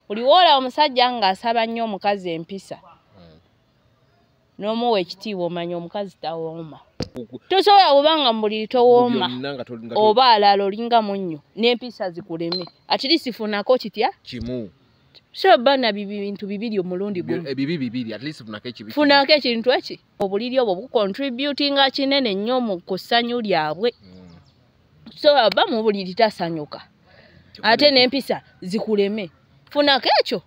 buli wola omusajja ng'asaba nnyo omukazi empisa n'omuwa ekitiibwa omanya omukazi tawooma. Tosobola kubanga mu buli towooma oba alala olinga munnyo n'empisa zikuleme at least funako kitya kimu so bana bintu bibiri omulundi gumu bibiri at least funako ekintu eki obuliri obwo bucontributinga kinene nnyo mu kusanyu lyabwe so aba mu buliri tasanyuka ate n'empisa zikuleme funako ekyo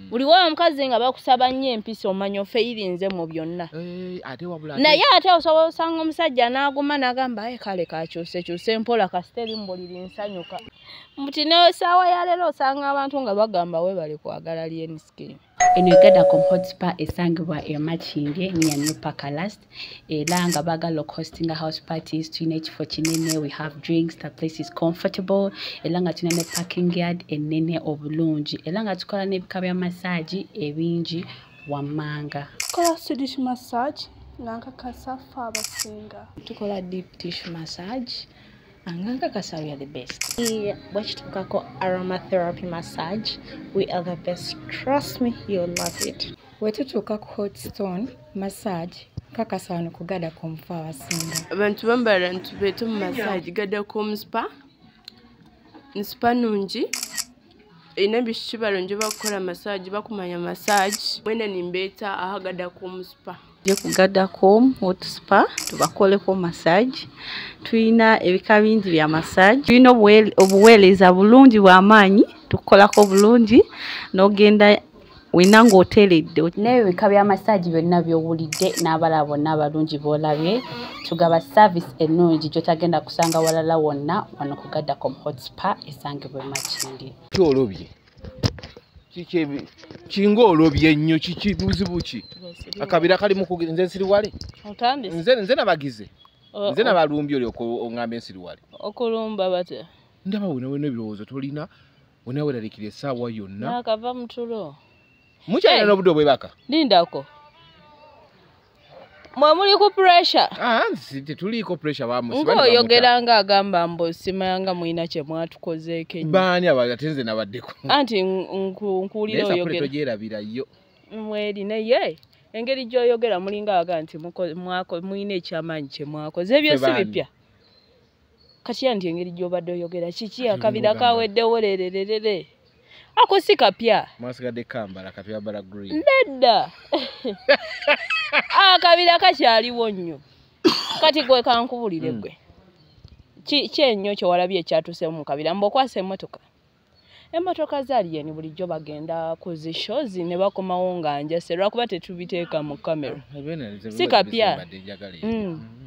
buli wa omukazi nga bakusaba nnyo empisa omanya ofeirinze mu byonna naye ate osobola osanga omusajja n'aguma n'agamba kale kakyuse mpola kasiteri mu buliri nsanyuka muti n'essaawa ya leero osanga abantu nga bagamba we bali kwagala lyeni skin. Eno Egadacom Hot Spa esangibwa e Makindye near New Park era nga bagala hosting house parties tulina ekifo kinene, we have drinks, the place is comfortable era nga tulina ne parking yard enene obulungi era nga tukola n'ebika bya massage ebingi wammanga. Tukola Swedish massage nankakasa fe abasinga. Tukola deep tissue massage Anganga we are the best. Bwekituukako aromatherapy massage, we are the best. Trust me, you'll love it. Wetutuukako hot stone massage kakasa wano ku Egadacom fe abasinga. Abantu bambala ntubeetu mu massage Egadacom spa. Spa nungi. Ina bishiki balungi bakukola massage bakumanya massage. Mwena nimbeeta aha Egadacom spa. Ku Egadacom Hot Spa tubakoleko massage. Tulina ebika bingi bya massage. Tulina obuweereza bulungi bw'amaanyi tukolako bulungi n'ogenda wina ng'oteeredde. N'ebika bya massage byonna by'owulidde n'abalala bonna abalungi b'olabye tugaba service ennungi gy'otagenda kusanga walala wonna wano ku Egadacom Hot Spa esangibwa e Makindye. Kyolobye kinga olobye nnyo kibuzibu ki akabira kali mu nze nsiriwale nze nabagize nze nabalumbi oli oŋŋamba ensiriwale okulumba bate ndaba wena ebirowoozo tolina wena weralikira essaawa yonna nakava mu tulo mukyalina n'obudde obwebaka lindako mwe muli ku pressure tetuliiko pressure ng'oyogera ng'agamba mbu simanga mulina kye mwatukozeeko baani ate nze nabaddeko anti nkuwulira oyogera togyerabirayo mweri naye engeri gy'oyogera mulinga aga nti mulina ekyamaanyi kye mwakoze ebyo si bipya kati anti engeri gy'obadde oyogera kiki akabira kaweddewo lerererere ako si kapya mwasigadde kambala kapya bala green nedda akabira kakyaliwo nnyo kati gwe kankubulire gwe kyenyo kyewalabye ekyatuseemu mu kabira mb'okwasa emmotoka zaaliyeni bulijjo bagenda ku zi shows ne bakomawo nga njase lwakuba tetubiteeka mu kamera si kapya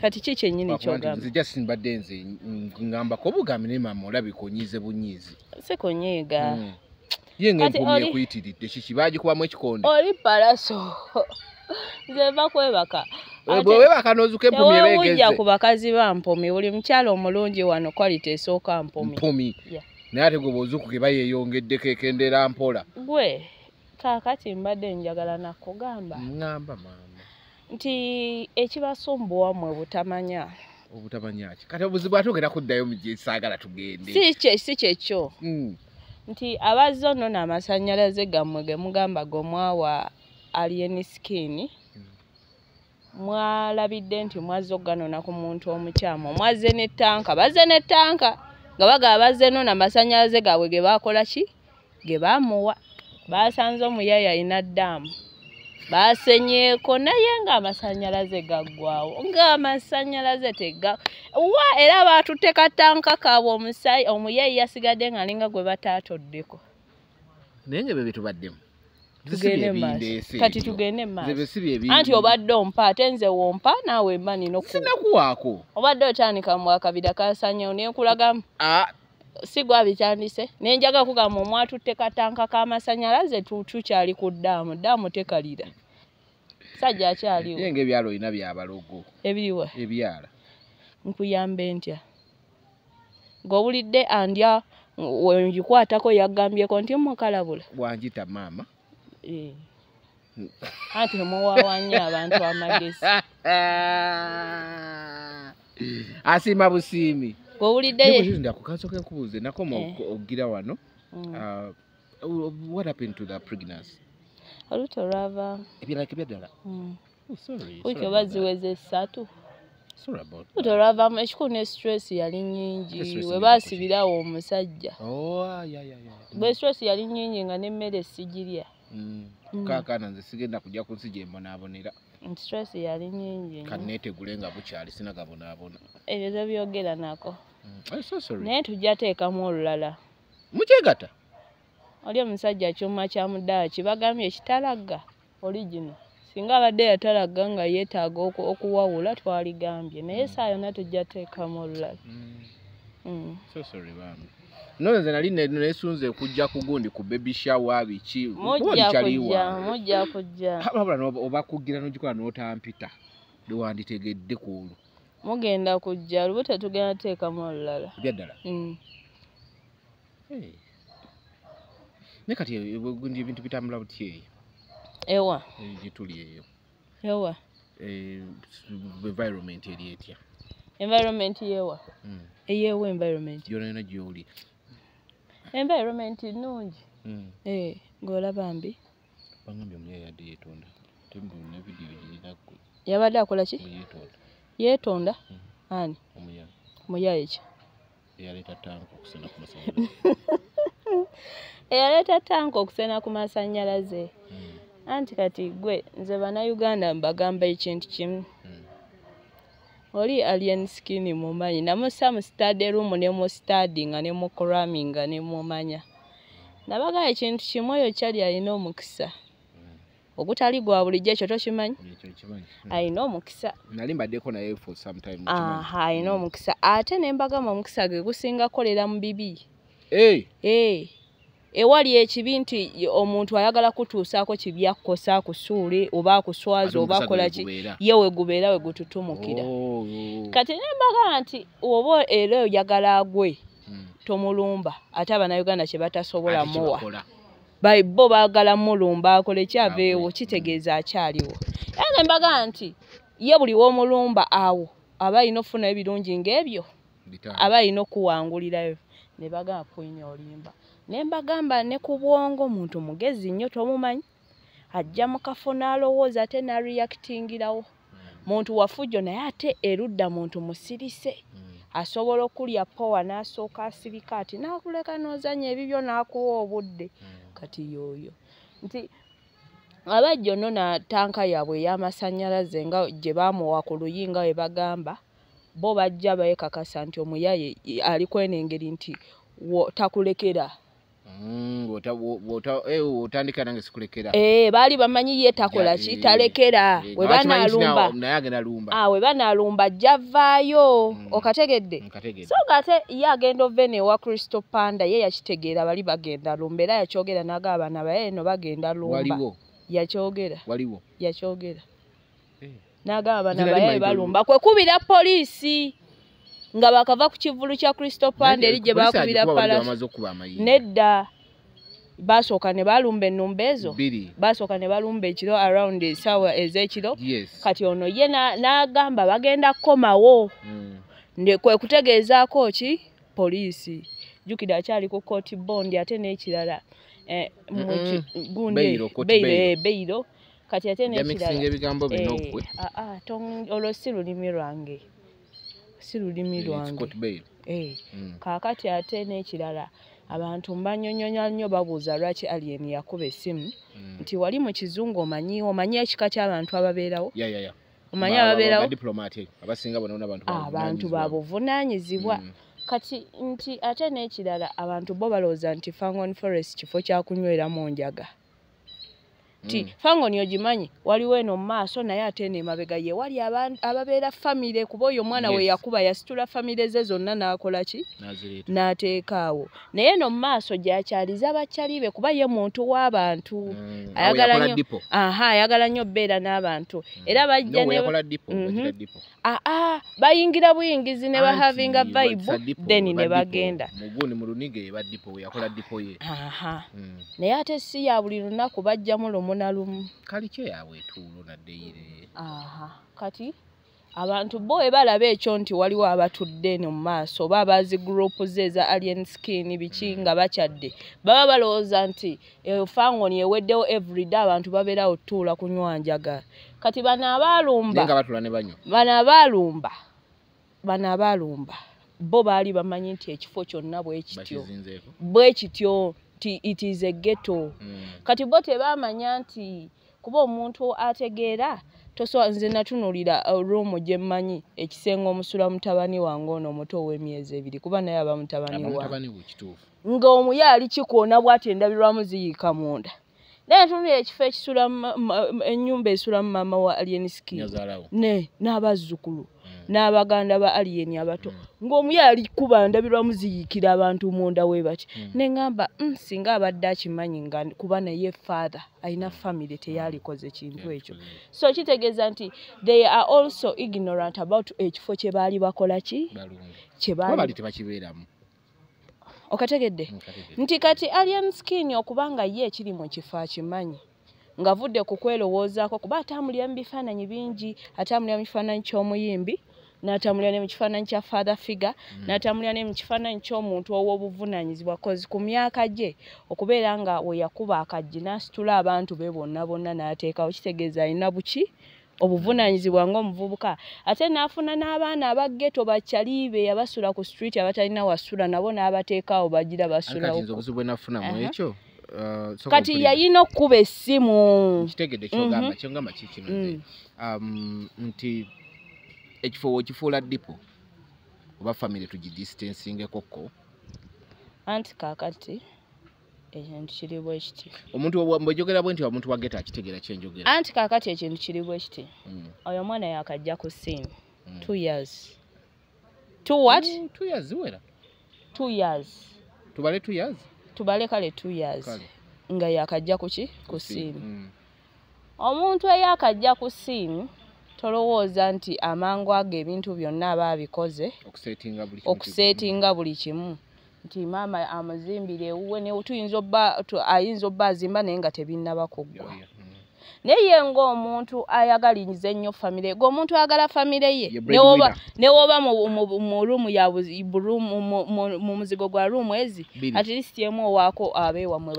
kati ki kyennyini kyogamba nzija simbadde nze ngambako obugambi ne mama olabika onyiize bunyiizi si kunyiiga yenga empumi ekuyitiridde kiki baagikubamu ekikonde oli palaso nze mba kwebaka bwewebaka n'ozuka empumi ebeegeze ewujja ku bakazi ba mpumi buli mukyalo omulungi wano quality esooka mpumi naye ate gwe bw'ozuukuka eba yeeyongeddeko ekendera mpola gwe kaakati mbadde njagala nakugamba ngamba maama nti ekibasumbuwa mmwe butamanya ki kati obuzibu ate ogenda kuddayo mu gye saagala tugende si kyekyo nti abazze nno n'amasannyalaze gammwe ge mugamba gomwawa alien skin mwalabidde nti mwazze oganona ku muntu omukyamu mwazze n'ettanka bazze n'ettanka nga bagaba bazze nno n'amasannyalaze gaabwe ge baakola ki ge baamuwa baasanze omuyaya alina ddaamu baasenyeeko naye ng'amasannyalaze gaggwawo ng'amasannyalaze wa era baatutte katanka kaabwe omuyayi yasigadde ng'alinga gwe bataatoddeko naye nga bye tubaddemu kati tugende maaso anti obadde ompa ate nze wompa naawe mba nina sinakuwaako obadde otandika mu akabira kasanyawo naye nkulagamu si gwabitandise naye njaga kugamba omwatutte katanka k'amasannyalaze tukyali ku ddaamu tekalira sajja akyaliwo yenga ebyalo olina byabalogo ebiriwa ebyala nkuyambe ntya ng'owulidde andya wengikwatako yaggambyeko nti mukalabula bwanjita maama anti muwawanya abantu amagezi asiima busiimi ng'owulidde ndakukansoka enkubuuze nakoma ogira wano What happened to the pregnancy? Oluto lwava. Ebyaddala. Oh, sorry. Wiki oba ziweze 3. Sorry about that. Oluto lwavamu ekikulu ne stress yali nnyingi we baasibirawo omusajja. Oh, yeah. Bwe stress yali nnyingi nga n'emmere sigirya. Kaakana nze sigenda kujja kunsi gye mbonaabonera. Stress yali nnyingi. Kanneetegule nga bukyali sinagabonaabona. Ebyo tebyogera nako. I'm so sorry. Naye tujja teekamu olulala. Mukyegata? Oli omusajja kyuma kya mudaaki bagambye ekitalaga original. Singa abadde yatalaga nga yeetaaga okuwawula twaligambye. Naye saa yonna tujja teekamu olulala. So sorry bambi. No nze nali nesunze kujja kugundi ku baby shower biki. Mujja kujja. Hababula oba kugira n'ogikola n'otampita. Lwanditeegedde kuulu. Mugenda kujja lubuto tugenda teekamu olulala. Byaddala. Nekati ebugundi ebintu bitambula butya eyo? Ewa. Gituli eyo. Ewa. Environment eri etya? Environment yewa. Eyewa environment. Yona gyoli. Environment nnungi. Ng'olaba mbi. Bangambye omuyayi yadde yeetonda. Tembulina vidiyo girinako. Yabadde akola ki? Yeetonda? Ani? Omuyayi. Muyayi ki? Eyaleeta tanka okusena ku masannyalaze. Eyaleeta tanka okusena ku masannyalaze. Anti kati gwe nze bannayuganda mbagamba ekintu kimu. Oli alien skin mumanyi namussa mu study room ne mu studying ne mu cramming ne mumanya. Nabaga ekintu kimu oyo kyali alina omukisa. Ogutali gwa bulijjo ekyo tokimanyi? Alina omukisa. Nali mbaddeko naye for some time. Alina omukisa. Ate ne mbagamba omukisa gwe gusinga kolera mu bibi. Ewali ekibi nti omuntu ayagala kutuusaako kibyakkosa akusuule oba akuswaza oba akola ki yewe gubeera we gututumukira. Kati ne mbaga nti oba era oyagala agwe tomulumba ate Abannayuganda kye batasobola muwa. Bo baagala mulumba akole kyaveewo kitegeeza akyaliwo. Era ne mbaga nti ye buli w'omulumba awo aba alina okufuna ebirungi ng'ebyo aba alina okuwangulirayo. Ne bagamba Queen olimba. Ne mbagamba ne ku bwongo omuntu mugezi nnyo tomumanyi. Ajja mu kafo n'alowooza ate n'areactingirawo. Muntu wafujjo naye ate erudda muntu musirise. Asobola okulya powa n'asooka asirika ati n'akuleka n'ozanya ebibyo n'akuwa obudde. Kati yooyo. Nti abajja nno na tanka yaabwe ey'amasannyalaze nga gye baamuwa ku luyinga we bagamba bo bajja beekakasa nti omuyaye ali kwenengeri nti takulekera. Otandika nange sikulekera. Baali bamanyi ye takola ki talekera. We banaalumba. We banaalumba ajjavaayo. Okategedde. So ngate ye agenda ovene wa Crystal Panda ye yakitegeera bali bagenda lumba era yakyogera n'agaba abaana baye no bagenda lumba. Waliwo. Yakyogera. Waliwo. Yakyogera. N'agaba abaana baye balumba kwe kubira poliisi. Nga bakava ku kivulu kya Crystal Panda eri gye bakubira pala. Nedda. Basooka ne balumba ennumba ezo. Basooka ne balumba ekiro around essaawa ez'ekiro. Kati ono ye n'agamba bagenda kukomawo. Kwe kutegeezaako ki poliisi. Jjukira akyali ku court bond ate n'ekirala. Beiro. Kati ate n'ekirala. Olwo si lulimi lwange. Si lulimi lwange. Kaakati ate n'ekirala abantu mbanyonyonya nnyo babuuza lwaki alien yakuba essimu nti wali mu kizungu omanyi ekika ky'abantu ababeerawo. Omanyi ababeerawo abantu babuvunaanyizibwa. Kati nti ate n'ekirala abantu bo balowooza nti Fangon Forest kifo kya kunyweramu njaga. Ti Fangon ogimanyi waliwo eno mu maaso naye ate n'emabega ye wali ababeera famire kuba oyo omwana we yakuba yasitula famire ze zonna n'akola ki n'ateekaawo. Naye eno mu maaso gy'akyaliza bakyalibe kuba ye muntu w'abantu. Ayagala nnyo bbeera n'abantu. Era bajja bayingira buyingizi ne bahavinga vibe then ne bagenda. Naye ate si ya buli lunaku bajjamu lumu na lumu. Kalikyo yaabwe etuulo nadde ire. Kati abantu bo balaba ekyo nti waliwo abatudde mu maaso oba abazi group ze za alien skin biki nga bakyadde baba balowooza nti fangoni eweddewo everyday abantu babeera otuula kunywa njaga kati bano abaalumba bo baali bamanyi nti ekifo kyonna bwe kityo nti it is a ghetto kati bo tebaamanya nti kuba omuntu ategeera tosobola nze natunulira room gye mmanyi ekisenga omusula mutabani wange ono omuto ow'emyezi 2 kuba naye aba mutabani wange nga omuyaali kikoona bw'ati endabirwamu ziyiika munda naye tunulira ekifo ekisula ennyumba esula mu maama wa alien skin n'abazzukulu n'abaganda ba alien abato ng'omuyaali kuba ndabirwamu ziyiikira abantu munda we bati ne ngamba singa abadde akimanyi nga kuba naye father alina family teyalikoze kintu ekyo so kitegeeza nti they are also ignorant about ekifo kye baali bakola ki kye baali tebakibeeramu okategedde nti kati alien skin okubanga ye ekiri mu kifo akimanyi ngavudde ku kwelowoozaako kuba atambulira mu bifaananyi bingi atambulira mu kifaananyi ky'omuyimbi n'atambulira ne mu kifaananyi kya father figure n'atambulira ne mu kifaananyi ky'omuntu ow'obuvunaanyizibwa kozi ku myaka gye okubeera nga we yakuba akajji n'asitula abantu be bonna n'ateekawo kitegeeza alina buki obuvunaanyizibwa ng'omuvubuka ate n'afuna n'abaana abaggeto bakyaliibe abasula ku street abatalina wasula nabo n'abateekaawo bagira basulawo kati yayina okuba essimu kitegedde kyongamba kikino nti ekifo wokifuula dipo oba family tugidistancingekoko anti kaakati ekintu kiri bwe kiti omuntu bw'ojogera bwe nti omuntu wageta akitegeera kyenjogera anti kaakati ekintu kiri bwe kiti oyo omwana yakajja ku ssimu 2 years 2 what 2 years ziwera 2 years tubale 2 years tubale kale 2 years nga yakajja kuki ku ssimu omuntu eyakajja ku ssimu tolowooza nti amangu ago ebintu byonna aba abikoze okuseetinga buli kimu nti maama amuzimbire ewuwe ne ayinza obba azimba naye nga tebinnaba kuggwa naye ng'omuntu ayagaliza ennyo famire gwe omuntu ayagala famire ye newoba mu ruumu mu muzigo gwa ruumu ezi at least emu owaako abeewamwe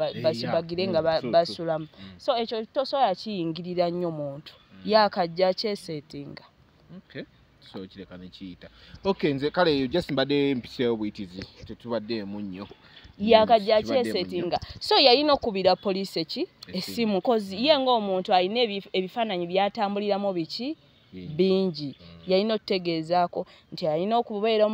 bagire nga basulamu so ekyo tosobola kiyingirira nnyo muntu yakajja kyeseetinga so kireka nekiyita nze kale just mbadde mpiseewo buyitizi tetubaddeemu nnyo yakajja kyeseetinga so yalina okubira poliisi essimu kozi ye ng'omuntu alina ebifaananyi byatambuliramu biki bingi yalina okutegeezaako nti alina okubeera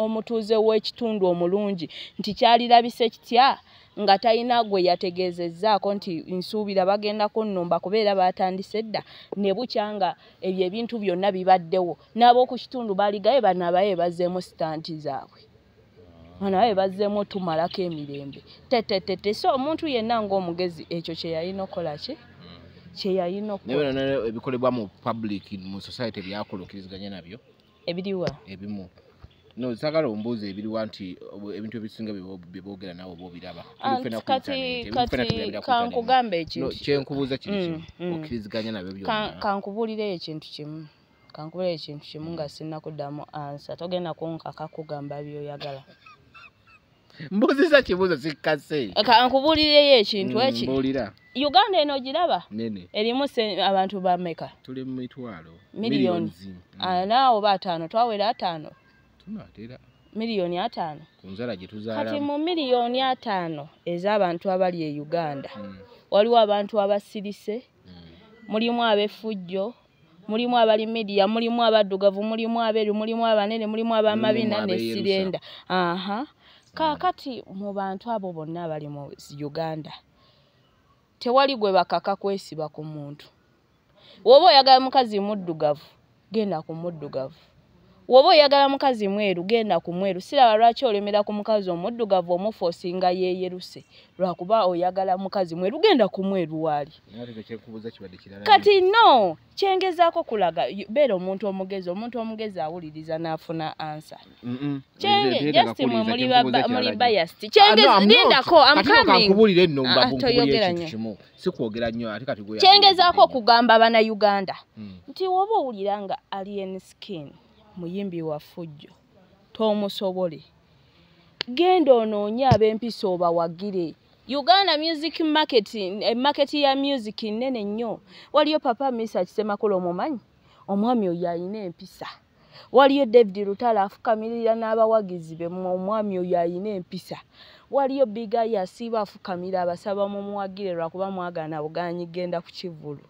omutuuze w'ekitundu omulungi nti kyalirabise kitya nga talina gwe yategeezezzaako nti nsuubira bagenda kunnumba kubeera batandise dda ne bukya nga ebyo ebintu byonna bibaddewo n'ab'oku kitundu baaligaye banabaye bazzeemu sitanti zaabwe banabaye bazzeemu tumalako emirembe tetete so omuntu yenna ng'omugezi ekyo kye yalina okukola kye yalina okukola naye ebikolebwa mu public mu society byakola okkiriziganya nabyo ebiriwa ebimu no sagala ombuuza ebiriwa nti ebintu ebisinga byeboogera naawe oba obiraba kati kankugambe ekintu kyenkubuuza kiri okkiriziganya nabyo byonna kankubuulireyo ekintu kimu nga sinnakuddamu ansa togenda kunkaka kugamba byoyagala mbuuzisa kibuuzo kikase kankubuulireyo ekintu eki mbuulira Uganda eno giraba nene erimu abantu bameka tuli mu mitwalo miliyoni 4 oba 5 twawera 5 tunatera miliyoni 5 kunzala gye tuzaala kati mu miliyoni 5 ez'abantu abali e Uganda waliwo abantu abasirise mulimu ab'effujjo mulimu abali media mulimu abaddugavu mulimu abeeru mulimu abanene mulimu abamabina ne sirenda kaakati mu bantu abo bonna abali mu Uganda tewali gwe bakaka kwesiba ku muntu woba oyagala mukazi muddugavu genda ku muddugavu woba oyagala mukazi mweru genda ku mweru siraba lwaki olemera ku mukazi omuddugavu omufosinga yeeyeruse lwakuba oyagala mukazi mweru genda ku mweru waali kati no kyengezaako kulaga beera omuntu omugezi awuliriza n'afuna ansa just mwe muli biased lindako kyengezaako okugamba bannayuganda nti woba owulira nga Alien Skin muyimbi wa ffujjo toomusobole genda onoonye ab'empisa obawagire Uganda music market ya music nnene nnyo waliyo Papa Misa Kisemakula omumanyi omwami oyo ayina empisa waliyo David Rutala afukamirira n'abawagizi be omwami oyo ayina empisa waliyo Biga yasiba afukamira abasaba mu muwagire lwakuba mwagana buganyi genda ku kivulu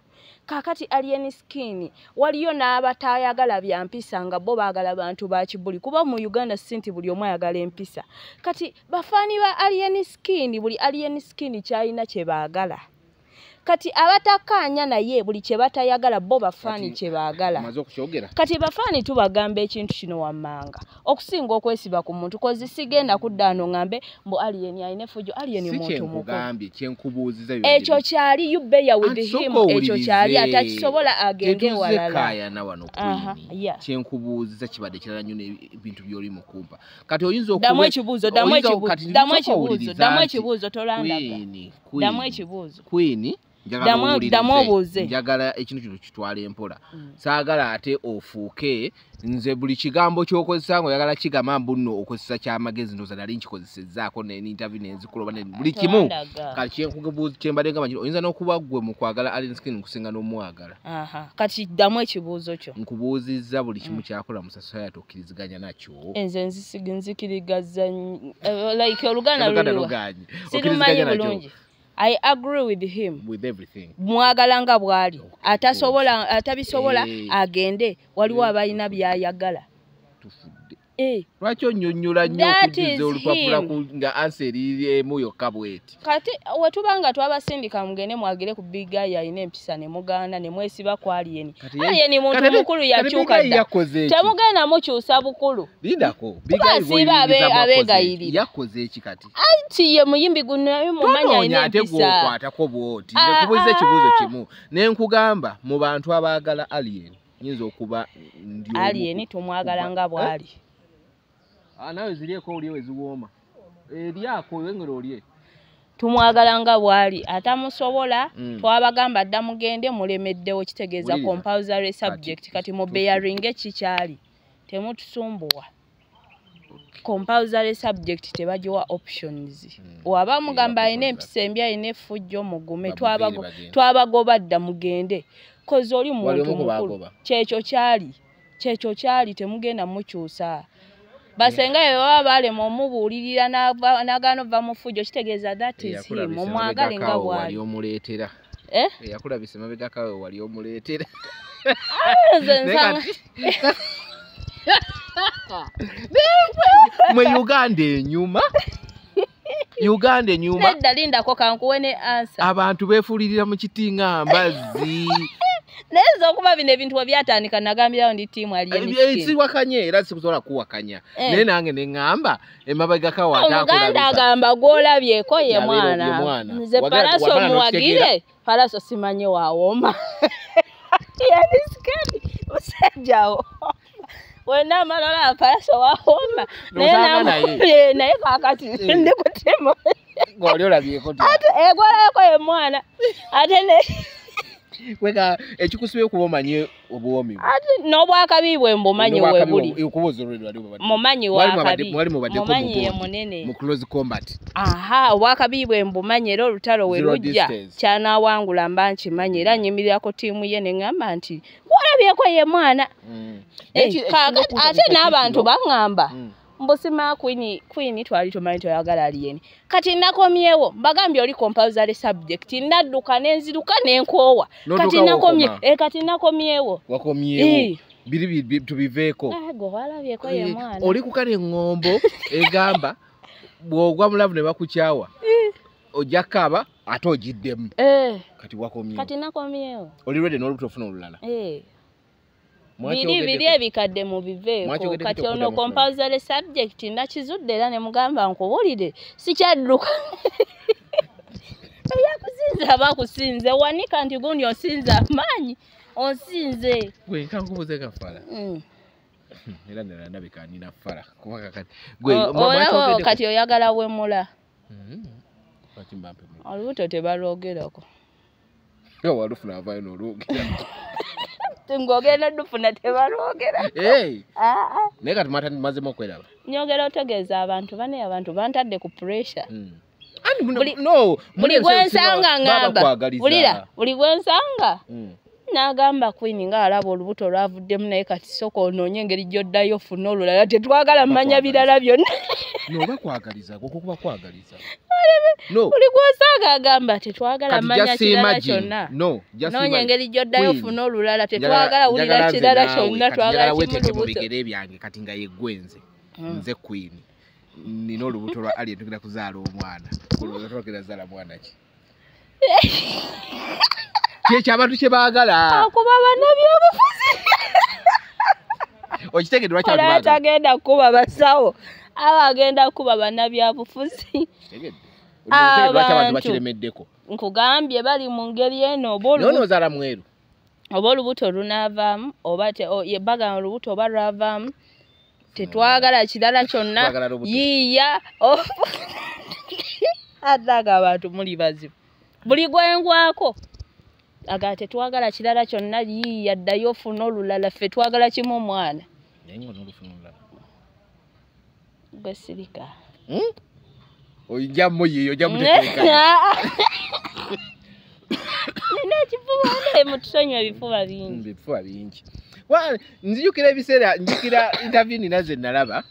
kakati Alien Skin waliyo n'abatayagala bya mpisa nga bo baagala bantu ba kibuli kuba mu Uganda sinti buli omu ayagala empisa kati bafaani ba Alien Skin buli Alien Skin kyayina kye baagala kati abatakanya naye buli kye batayagala bo bafaani kye baagala kati bafaani tubagamba ekintu kino wammanga okusinga okwesiba ku muntu kozi sigenda kuddaano ngambe mbu Alien ayine effujjo Alien muntu mukulu ekyo kyali you bear with him ekyo kyali atakisobola agende walala kyenkubuuziza kibadde kirala nnyo ebintu by'oli mukumpa kati oyinza damu ekibuuzo tolandaga damu ekibuuzo njagala ekintu kino kitwala empola saagala ate ofuuke nze buli kigambo ky'okozesa ng'oyagala kigamba mbuno okozesa kyamagezi ndoza nali nkikozesezzaako n'interview nenzikuloba buli kimu kati kyenkubuuza kyembadde ngamba kino oyinza n'okuba ggwe mu kwagala Alien Skin nkusinga n'omwagala kati ddamu ekibuuzo kyo nkubuuzizza buli kimu kyakola mu society okkiriziganya nakyo enze nzikirigaza like oluganda luliwa sirumanyi bulungi I agree with him with everything mwagala nga bwali atabisobola agende waliwo abalina byayagala lwaki onnyonnyola nnyo okujjuza olupapula nga anseri emu yokka bweti kati wetubanga twabasindika mugende mwagire ku Big Guy ayina empisa ne muganda ne mwesiba ku Alien muntu mukulu yakyuka dda temugenda mukyusa bukulu lindako Big Guy abegayirira yakoze eki kati anti ye muyimbi guno mumanya ayina empisa kwatako bwoti nekubuuza ekibuuzo kimu nenkugamba mu bantu abaagala Alien nyinza okuba ndi Alien tumwagala nga bwali nawe zirieko olye weziwooma eryako wengero olye tumwagala nga bwali atamusobola twabagamba dda mugende mulemeddewo kitegeeza compulsory subject kati mu bearing ekikyali temutusumbuwa compulsory subject tebagiwa options waba mugamba ayina empisa embi ayina effujjo mugume twabagoba dda mugende kozi oli muntu mukulu kyekyo kyali temugenda mukyusa basenga baba balema omubuulirira n'agaana ova mu ffujjo kitegeeza that is him omwagale nga bwali omuleetera eyakulabisa mabegakawe wali omuleetera mwe Uganda enyuma nedda lindako kankuwe ne answer abantu beefulirira mu kitinga mbazzi Neza okuba bino ebintu byatandika nagambirawo ndi tiimu Alien si wakanye era sikusobola kuwakanya naye nange ne ngamba emabega kawa atakola Uganda agamba gwolabyeko ye mwana nze Palaso muwagire Palaso simanye waawoma yani skani usajjawo wena malola Palaso waawoma naye kakati ndi kutema gwoli olabyeko ate egwolako ye mwana ate ne weka ekikusibe kubomanye obuwomi ati n'obwakabibwe mbumanyi webuli ukubuzurira mumanyi wakabi mumanyi ye munene mu close combat obwakabibwe mbumanyi era olutalo we lujja kyana wangula mbanchi manyi era nyimirako tiimu ye ne ngamba nti walabyeko ye mwana ate n'abantu bangamba mbusima queen twali tumanyi toyagala Alien kati nakomyewo mbagambye oli compulsory subject nadduka nenziruka nenkoowa kati nakomyewo wakomyewo biri tubiveeko go walabyeko ye mwana oli kukale ngombo egamba bwogwa mulavu ne bakukyawa ojakaba ate ogiddemu kati wakomyewo kati nakomyewo oli ready n'olutofuna olulala biri ebikadde mu biveeko kati ono compulsory subject nakizudde era ne mugamba nkubulire sikyadduka yakusinze abakusinze wanika nti gundi osinze amaanyi osinze gwe nkankubuze kafala era ndabika nina fala kubaka kati kati oyagala wemula olubuto tebalwogerako walufuna avayo n'olwogera ng'ogenda dufuna tebalwogera naye kati mazemu okweraba nyogera otegeeza abantu bane abantu bantadde ku pressure buli gwensanga ngamba buli gwensanga n'agamba Queen nga alaba olubuto lwavuddemu naye kati sooka onoonye engeri gy'oddayo ofune olulala tetwagala mmanya birala byonna noba kwagaliza okwo kuba kwagaliza buli gwensanga agamba tetwagala mmanya kirala kyonna noonya engeri gy'oddayo ofune olulala tetwagala wulira kirala kyonna twagala kimu mu bigere byange kati nga yeggwenze nze Queen nina olubuto lwa ali tugenda kuzaala omwana olwotokera zaala mwana ki kyekyo abantu kye baagala akuba bannabyobufuzi okitegedde lwaki atagenda kuba basawo aba agenda kuba bannabyabufuzi abantu bakiremeddeko nkugambye bali mu ngeri eno noonozaala mweru oba olubuto lunaavaamu oba bagana olubuto oba lwavaamu tetwagala kirala kyonna yiiya ataga abantu muli bazibu buli gwengwako aga tetwagala kirala kyonna yiiya ddayo ofuna olulala ffe twagala kimu omwana gwe sirika ojjamu yiyo ojjamuteeka nina ekifuba naye mutusonyiwa ebifuba bingi nzijukira ebiseera njukira interview nina ze nalaba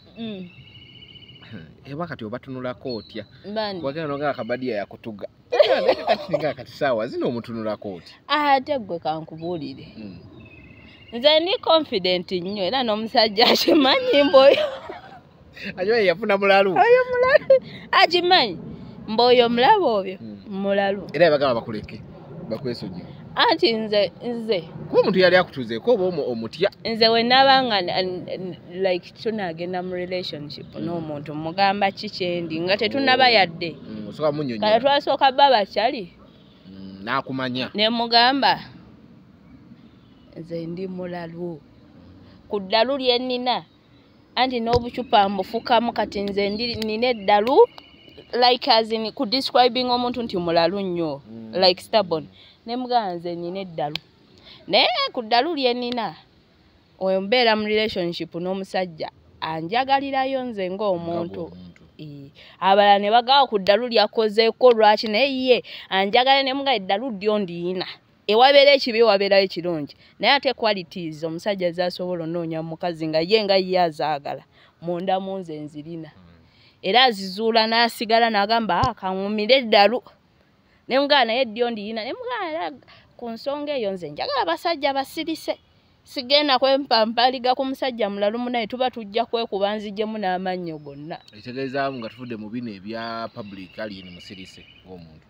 wakati obatunulako otya wagenda nonga akabadiya yakutuga nga kati saawa zino omutunulako otya ate gwe kankubuulire nze ndi confident nnyo era n'omusajja akimanyi mboyo ajoye yafuna mulalu akimanyi mboyo mulalu obyo mulalu era bagamba bakuleke bakwesonyiwa anti nze kuba omuntu yali akutuzeeko oba omutya nze wenabanga like tunagenda mu relationship n'omuntu mugamba kikyendi nga tetunaba yadde kale twasooka bba bakyali n'akumanya ne mugamba nze ndi mulalu ku ddalu lye nnina anti n'obucupa mbufukamu kati nze nina eddalu like as in ku describing omuntu nti mulalu nnyo like stubborn ne mugamba nze nina eddalu naye ku ddalu lye nnina oyo mbeera mu relationship n'omusajja anjagalirayo nze ng'omuntu abalala ne bagawa ku ddalu lyakozeeko lwaki naye ye anjagala ne mugamba eddalu ddyo ndiina ewabeera ekibi wabeerayo ekirungi naye ate qualities omusajja zasobola onoonya mu mukazi nga ye azaagala munda mu nze nzirina era azizuula n'asigala n'agamba kanwumire eddalu ne mugamba naye ddyo ndiina ne mugamba ku nsonga eyo nze njagala abasajja basirise sigenda kwempampaliga ku musajja mulalu munaye tuba tujja kwekuba nzijjemu n'amannyo gonna ekitegeezaamu nga tufudde mu bino ebya public alien musirise ng'omuntu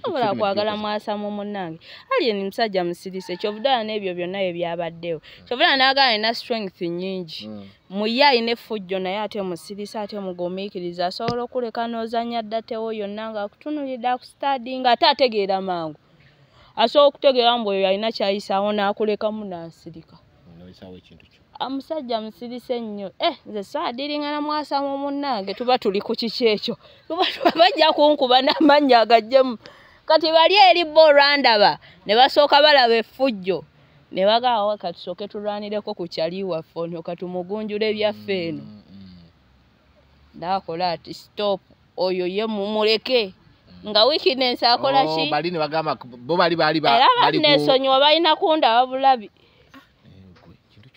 sobola kwagala mwasamu munnange alien musajja musirise kyobuddala n'ebyo byonna ebyabaddewo kyobuddala n'agala alina strength nnyingi muye alina effujjo naye ate musirise ate mugumiikiriza asobola okuleka n'ozannya ddatewo yonna ng'akutunuulidde akustudy nga ate ategeera mangu asobola okutegeera mbu oyo alina kyayisaawo n'akulekamu n'asirika omusajja musirise nnyo nze saadiringana mwasamu munnange tuba tuli ku kiki ekyo bajja kunkuba n'amannya agajjemu kati bali eri bo olwandaba ne basooka balaba effujjo ne bagaawo katusooke tulwanireko ku kyali waffe onyo katumugunjula ebyaffe eno ndaakola ati stop oyo ye mumuleke nga weakness akola ki bali ne bagamba bo bali neesonyiwa balina kundaba bulabi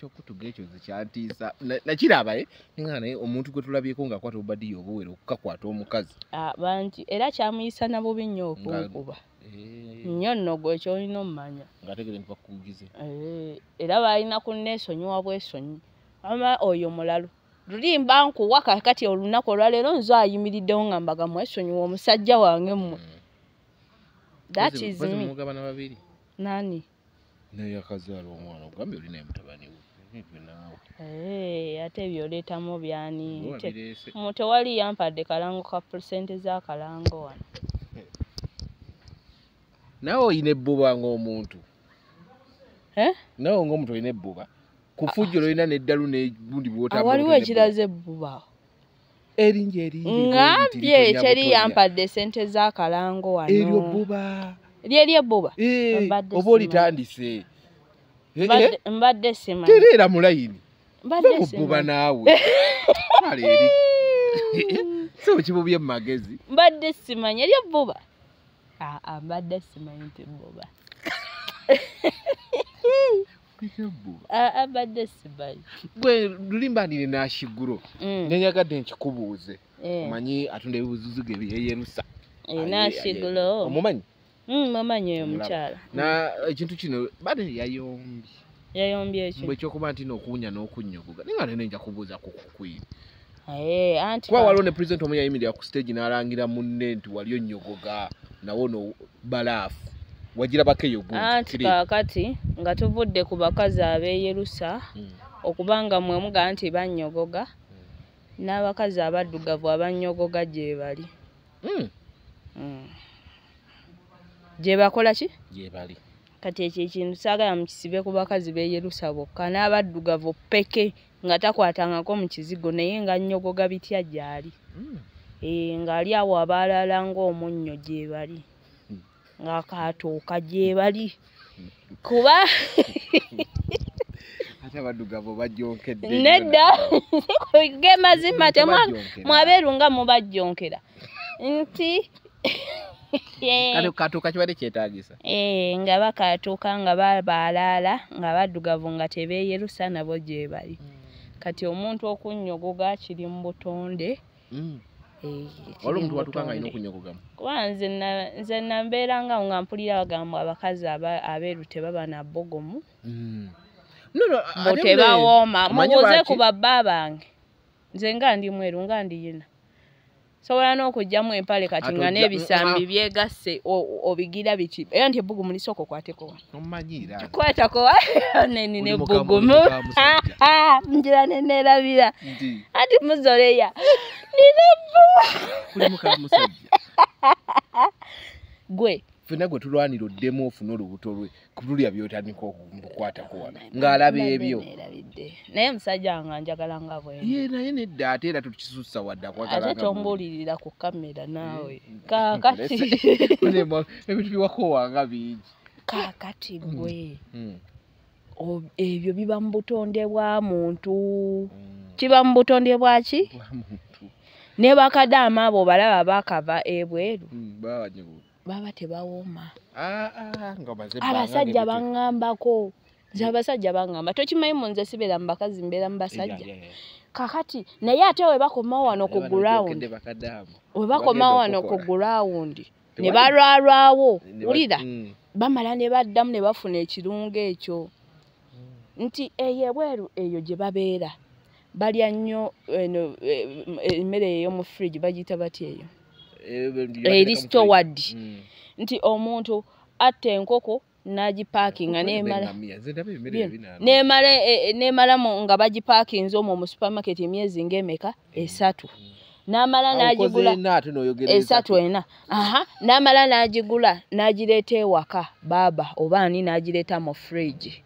kyokutuga ekyo zekyatiisa nakiraba nga naye omuntu gwe tulabyeko ng'akwata obubadiyo obuwere okukakwata omukazi banti era kyamuyisa na bubi nnyo okunkuba nnyo nno gwe kyolina omumanya ng'ategere nti bakugize era balina kunneesonyiwa bwesonyi ama oyo mulalu lulimba nkuwa kakati olunaku olwaleero nzo ayimiriddewo nga mbaga mwesonyiwa omusajja wange mmwe that is me babiri nani naye akazaala omwana ogambye olina mutabani we naawe ate ebyoleetamu byani wabireese tewali yampadde kalango ka pulesente z'akalango wano naawe oyina ebbuba ng'omuntu naawe ng'omuntu olina ebbuba ku fujjolo olina n'eddalu n'ebundi bw'otambula waliwo ekiraze ebbuba eringi ngambye teri yampadde sente z'akalango wano eryo bbuba lyeri ebbuba oba olitandise mbadde simanyi tereera mu layini mbadde mubbuba naawe ale eri so kibubye mu magezi mbadde simanyi eri ebbuba mbadde simanyi nti bbuba mbadde simanyi gwe lulimba ndine n'ashiggulo nenyagadde nkikubuuze omanyi atunda ebibuzuzuga ebyeyerusa n'ashiggulo omumanyi mamanyi oyo mukyala na ekintu kino bade yayombye ekyo bwe kyokuba nti n'okuwunya n'okunnyogoga ninga nene nja kubuuza kukukwira anti kuba waliwo ne pulezidenti omu yayimirira ku stage n'alangira munne nti wali onnyogoga nawo no balaafu wagira bakeyo anti kaakati nga tuvudde ku bakazi ab'eyerusa okubanga mwe muga nti bannyogoga n'abakazi abaddugavu abannyogoga gye bali gye bakola ki gye bali kati ekyo ekintu saagala mukisibe ku bakazi b'eyerusa bokka n'abaddugavu peke nga takwatangako mu kizigo naye nga nnyogoga bitya gy'ali ng'ali awo abalala ng'omunnyo gye bali ng'akaatuuka gye bali kuba ate abaddugavu bajjonkedde nedda ge mazima mwabeeru nga mubajjonkera nti kale katuuka kibadde kyetaagisa nga bakaatuuka nga babaalaala nga baddugavu nga tebeeyerusa nabo gye bali kati omuntu okunnyogoga kiri mu butonde waliwo omuntu watuuka nga alina okunnyogogamu kuba nze nambeera nga mpulira bagamba abakazi abeeru tebaba na bbogomu bo tebawooma mubuuze ku babba bange nze nga ndi mweru nga ndiyina sobola n'okugyamu empale kati nga n'ebisambi byegasse obigira biti era nti ebbugumu lisooka okwateko omanyira kwatako neni n'ebbugumu njira neneerabira anti muzoleya nina ebbugu kulimuka musajja gwe fena gwe tulwanira oddemu ofuna olubuto lwe kululya byotandika okukwatako wano ng'alaba ebyo naye musajja nga njagala nga bwe ye naye nedda ate era tukisussa wadde akwagala ate tombuulirira ku kamera naawe kaakati ebintu biwakowanga bingi kaakati gwe ebyo biba mu butonde bwa muntu kiba mu butonde bwaki ne bakadaama abo balaba bakava ebweru baba tebawooma abasajja baŋŋambako nze abasajja baŋŋamba tokimanyi mu nze sibeera mu bakazi mbeera mu basajja kakati naye ate we bakoma wano ku gurawundi ne balwalwawo wulira bamala ne baddamu ne bafuna ekirungo ekyo nti eyo ebweru eyo gye babeera balya nnyo emmere ey'omu fridge bagiyita batya eyo eri stoward nti omuntu atta enkoko n'agipaakinga n'emala nga bagipaakinze omwo mu supermarket emyezi ng'emeka 3 n'amala n'agigula 3 n'amala n'agigula n'agireeta ewaka baaba oba ani n'agireeta mu fridge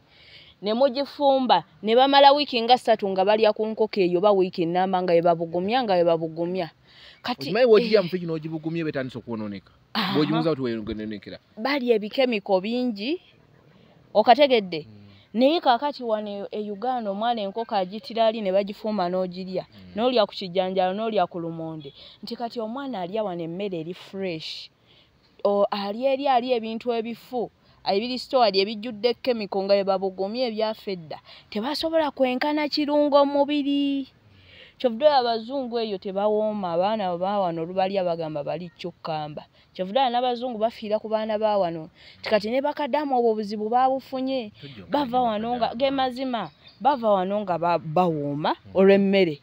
ne mugifumba ne bamala wiiki nga 3 nga balya ku nkoko eyo ba wiiki nnamba nga bebabugumya kati omanyi bw'ogirya mu fridge n'ogibugumya betandisa okwonooneka bw'ogimuza oti weyononekera balya ebikemiko bingi okategedde naye kaakati wano e Uganda omwana enkoko agitira ali ne bagifumba n'ogirya n'olya ku kijjanjalo n'olya ku lumonde nti kati omwana alya wano emmere eri fresh ali ebintu ebifu ebiri stored ebijjudde kemiko nga bebabugumya ebyafedda tebasobola kwenkana kirungo mubiri kyovudde abazungu eyo tebawooma abaana baawano olubalya bagamba bali kyokamba kyovudde n'abazungu bafiira ku baana baawano tikati ne bakadamu obwo obuzibu babufunye bava wano nga gemazima bava wano nga bawooma olw'emmere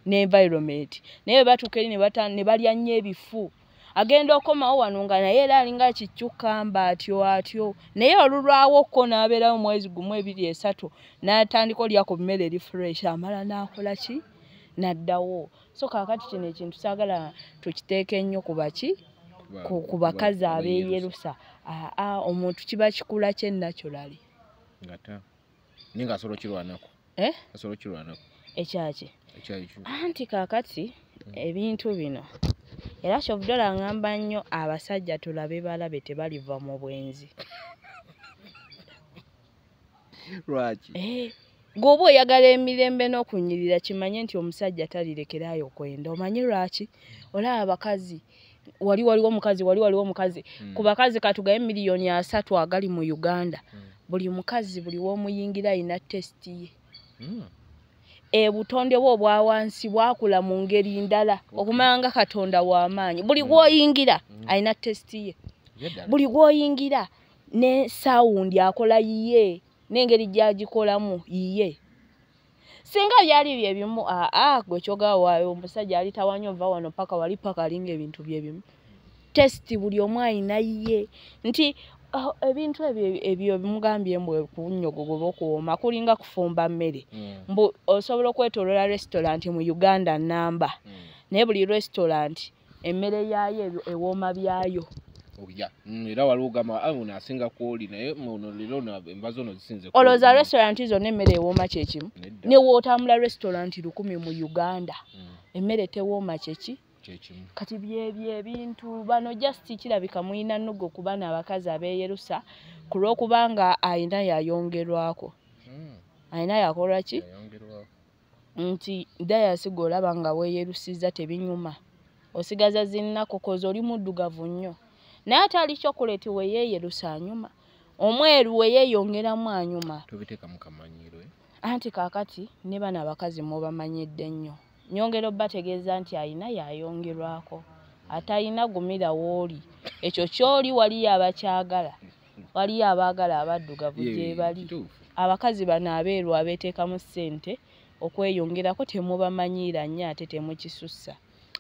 n'environment naye batuuka eri ne balya nnyo ebifu agenda okomawo wano nga naye era alinga kikyukamba atyo naye olulwawokko n'abeerawo mwezi gumu 2 3 n'atandika olya ku mmere eri fresh amala n'akola ki n'addawo so kaakati kino ekintu saagala tukiteeke ennyo ku bakazi abeeyerusa omuntu kiba kikula kye naturally ngata ninga asolo kirwanako asolo kirwanako ekyaki anti kaakati ebintu bino era Kyovuddole ngamba nnyo abasajja tulabe balabe tebaliva mu bwenzi lwaki gwoba oyagala emirembe n'okunyirira kimanye nti omusajja talirekerayo kwenda omanyi lwaki olaba abakazi waliwo omukazi ku bakazi katugaye miliyoni 3 agali mu Uganda buli mukazi buli w'omuyingira ayina testi ye butonde bwo obwa wansi bwakula mu ngeri ndala okumanga Katonda w'amaanyi buli gwoyingira ayina testi ye buli gwoyingira ne sound akola yiye n'engeri gyagikolamu yiye singa byali bye bimu gwe kyogawa omusajja ali tawanyo va wano paka wali paka alinga ebintu bye bimu testi buli omu ayina yiye nti ebintu ebyo bimugambye mbwe kunnyogogoba okuwoma kulinga kufumba mmere mbu osobola okwetoloola restaurant mu Uganda namba naye buli restaurant emmere yaayo ewooma byayo era waliwo gama asinga kwoli naye muno lero embazo no zisinze olooza restaurant zonna emmere ewooma kyekimu ne wootambula restaurant 1000 mu Uganda emmere tewooma kyekimu kati ebintu bano just kirabika muyina nnugo ku baana abakazi abeeyerusa ku lw'okubanga ayina yayongerwako ayina yakola ki nti dayasi golaba nga weeyerusiza tebinyuma osigaza zinnako kozi oli muddugavu nnyo naye ate ali chocolate weeyeyerusa anyuma omweru weeyeyongeramu anyuma tubiteekamu kamanyiro anti kaakati ne bana abakazi mubamanyidde nnyo nyongero bategeeza nti ayina yayongerwako atayina gumira wooli ekyo kyoli waliyo abakyagala waliyo abaagala abaddugavu gye bali abakazi bano abeeru abeeteekamu ssente okweyongerako temubamanyiira nnyo ate temukisussa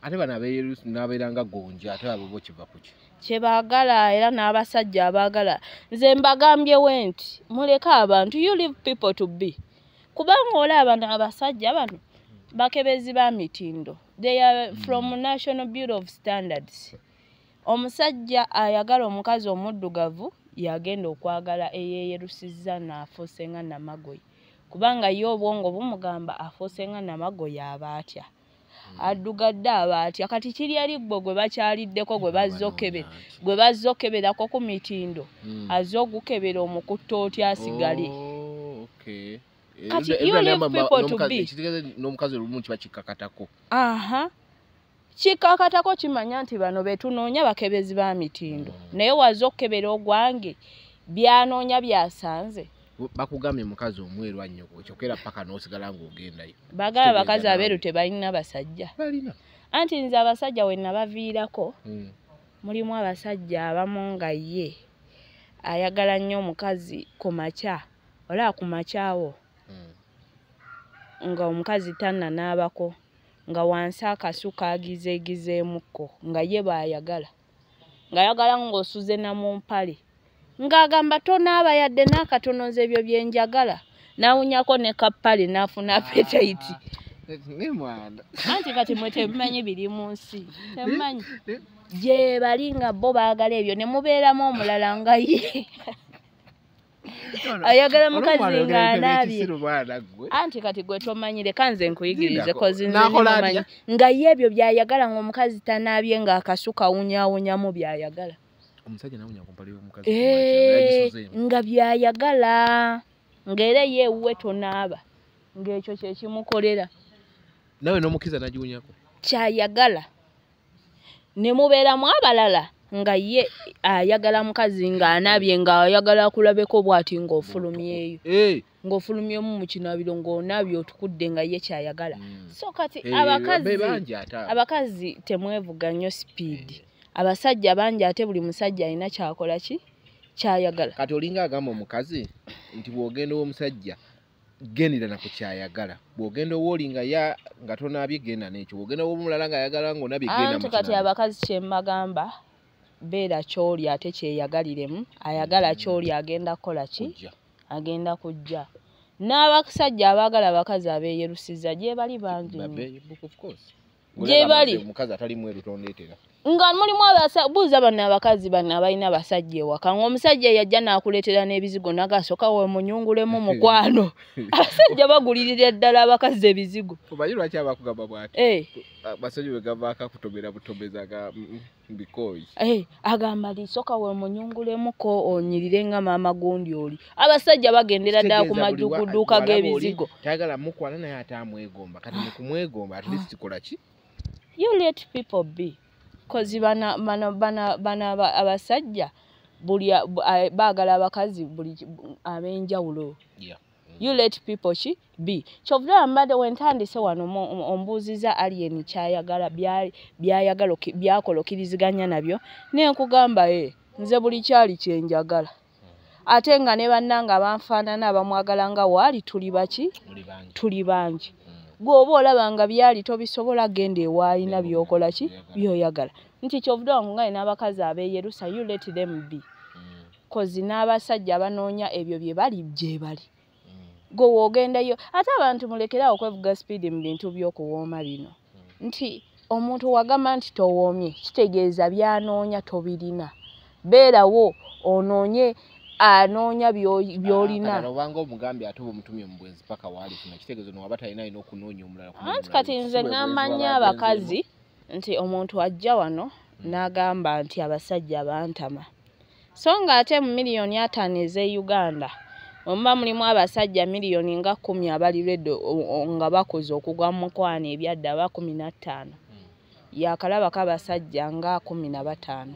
ate bano abeeru n'abeeranga gonja ate abo bo kiva kuki kye baagala era n'abasajja abaagala nze mbagambyewo nti muleke abantu you leave people to be kubanga olaba abasajja bano bakebezi ba mitindo they are from National Bureau of Standards omusajja ayagala omukazi omuddugavu yagenda okwagala eyeeyerusizza n'afuusenga namagoye kubanga ye obwongo bumugamba afuusenga namagoye abaatya addugadde abaatya kati kiri aliggwe gwe bakyaliddeko gwe bazzokeberako ku mitindo azze ogukebera omukutta otya asigale kati you leave people to be n'omukazi olumu kiba kikakatako kikakatako kimanya nti bano betunoonya bakebezi ba mitindo naye wazze okukebera ogwange byanoonya byasanze bakugambye mukazi omweru annyoko kyokera paka n'osigala ng'ogendayo bagala bakazi abeeru tebalina basajja anti nze abasajja we nabaviirako mulimu abasajja abamu nga ye ayagala nnyo omukazi ku makya olaba ku makyawo nga omukazi tannanaabako nga wansi akasu kaagizeegizeemukko nga ye baayagala ng'ayagala ng'osuze na mu mpale ng'agamba tonaaba yadde n'akatonoza ebyo byenjagala n'awunyako ne kappale n'afuna appetite anti kati mwe temumanyi biri mu nsi temumanyi gye bali nga bo baagala ebyo ne mubeeramu omulala nga ye ayagala mukazi ng'anaabye anti kati gwe tomanyire kanze nkuyigirize kozinzemanyi nga ye ebyo byayagala ng'omukazi tanaabye ng'akasu kawunyaawunyamu byayagala omusajja nawunya kumpali y'omukazi nga byayagala ng'era ye ewuwe tonaaba ng'ekyo kye kimukolera nawe n'omukiza nagiwunyako kyayagala ne mubeeramu abalala nga ye ayagala mukazi ng'anaabye ng'ayagala kulabeko bw'ati ng'ofulumyeyo ng'ofulumyemu mu kinabiro ng'onaabye otukudde nga ye kyayagala so kati abakazi temwevuga nnyo sipiidi abasajja bangi ate buli musajja alina kyakola ki kyayagala kati olinga agamba omukazi nti bw'ogenda ow'omusajja gendera na kukyayagala bw'ogenda owoolinga ya nga tonaabye genda n'ekyo bw'ogenda omulala nga ayagala ng'onabye genda anti kati abakazi kye mbagamba beera ky'oli ate kyeyagaliremu ayagala ky'oli agenda kukola ki agenda kujja n'abasajja abaagala abakazi abeeyerusiza gye bali bangi gye bali omukazi atali mweru tondeetera nga mulimu buuza bano abakazi bano abalina abasajja ewaka ng'omusajja yajja n'akuleetera n'ebizigo n'agasooka wemunyungulemu mukwano abasajja bagulirira ddala abakazi ebizigo omanyi lwaki abakugamba bw'ati basajja bwe gavaako akutomera butomeza bikooyi agamba lisooka wemunyungulemuko onyirire nga maama gundi oli abasajja bagendera ddala ku maduuka g'ebizigo tayagala mukwana naye ate amwegomba kati mu kumwegomba at least kola ki you let people be kozi bana abasajja buli baagala abakazi buli ab'enjawulo you let people ki be kyovula mbadde wentandise wano ombuuziza alien kyayagala byayagala byakola okkiriziganya nabyo nenkugamba nze buli kyali kyenjagala ate nga ne bannanga banfaanana abamwagala nga waali tuli baki tuli bangi gwoba olaba nga byali tobisobola genda ewaalina byokola ki byoyagala nti kyovudde wangu nga n'abakazi abeeyerusa you let them be kozi n'abasajja abanoonya ebyo bye bali gye bali gwe woogendayo ate abantu mulekerawo okwevuga sipiidi mu bintu by'okuwooma bino nti omuntu wagamba nti towoomye kitegeeza byanoonya tobirina beerawo onoonye anoonya by'olina obanga omugambye ate omutumye mu bwenzi paka waali funa kitegeezo nowaba talina alina okunoonya omulala anti kati nze ngamba nnyo abakazi nti omuntu ajja wano n'agamba nti abasajja bantama so nga ate mu miliyoni 5 ez'e Uganda omba mulimu abasajja miliyoni nga 10 abali redde nga bakoze okugwa mu mukwano ebyadda aba 15 yakalabako abasajja nga 15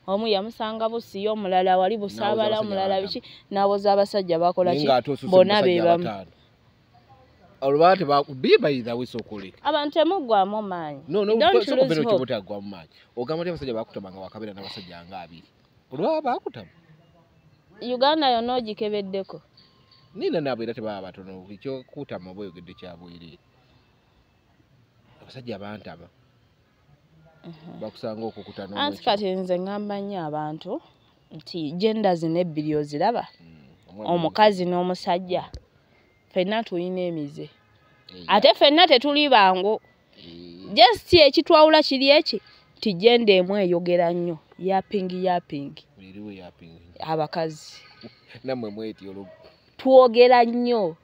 omu yamusanga busiyo omulala wali busaabala omulala biki n'aboza abasajja bakola ki bona bebamu olwate bakubibayiriza wisokoleka abantu temuggwamu maanyi botagwamu maanyi ogamba nti abasajja bakutamanga wakabeera n'abasajja nga 2 olwaba bakutama Uganda yonna ogikebeddeko nina nabo era tebaba batono ekyokutama oba oyogedde kyabwere abasajja bantama bakusanga okukutana anti kati nze ngamba nnyo abantu nti genda zino ebbiri oziraba omukazi n'omusajja ffenna tulina emize ate ffenna tetuli bangu just ekitwawula kiri eki ti genda emu eyogera nnyo yapingi abakazi namwe mweti twogera nnyo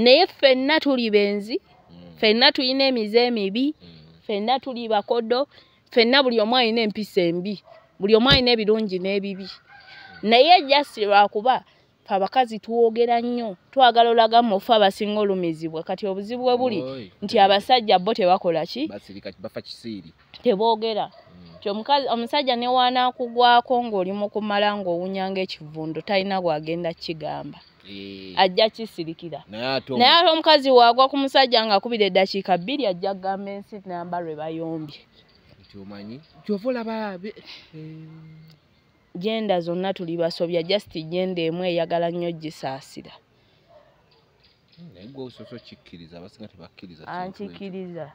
naye ffenna tuli benzi ffenna tulina emize emibi ffenna tuli bakodo ffenna buli omu alina empisa embi buli omu alina ebirungi n'ebibi naye just lwakuba abakazi twogera nnyo twagala olaga mufu abasinga olumizibwa kati obuzibu bwe buli nti abasajja bo tebakola ki bafa kisiiri teboogera omusajja ne waanaakugwako ng'oli mu kumala ng'owunyanga ekivundu talina gwagenda kigamba ajja kisirikira naye ate omukazi waagwa ku musajja ng'akubira eddakiika 2 ajja kugamba ensi namba lwe bayombye omanyi kyova olaba genda zonna tuli basobya just genda emu eyagala nnyo gisaasira naye gwe ososo kikkiriza abasinga tebakkiriza ankikkiriza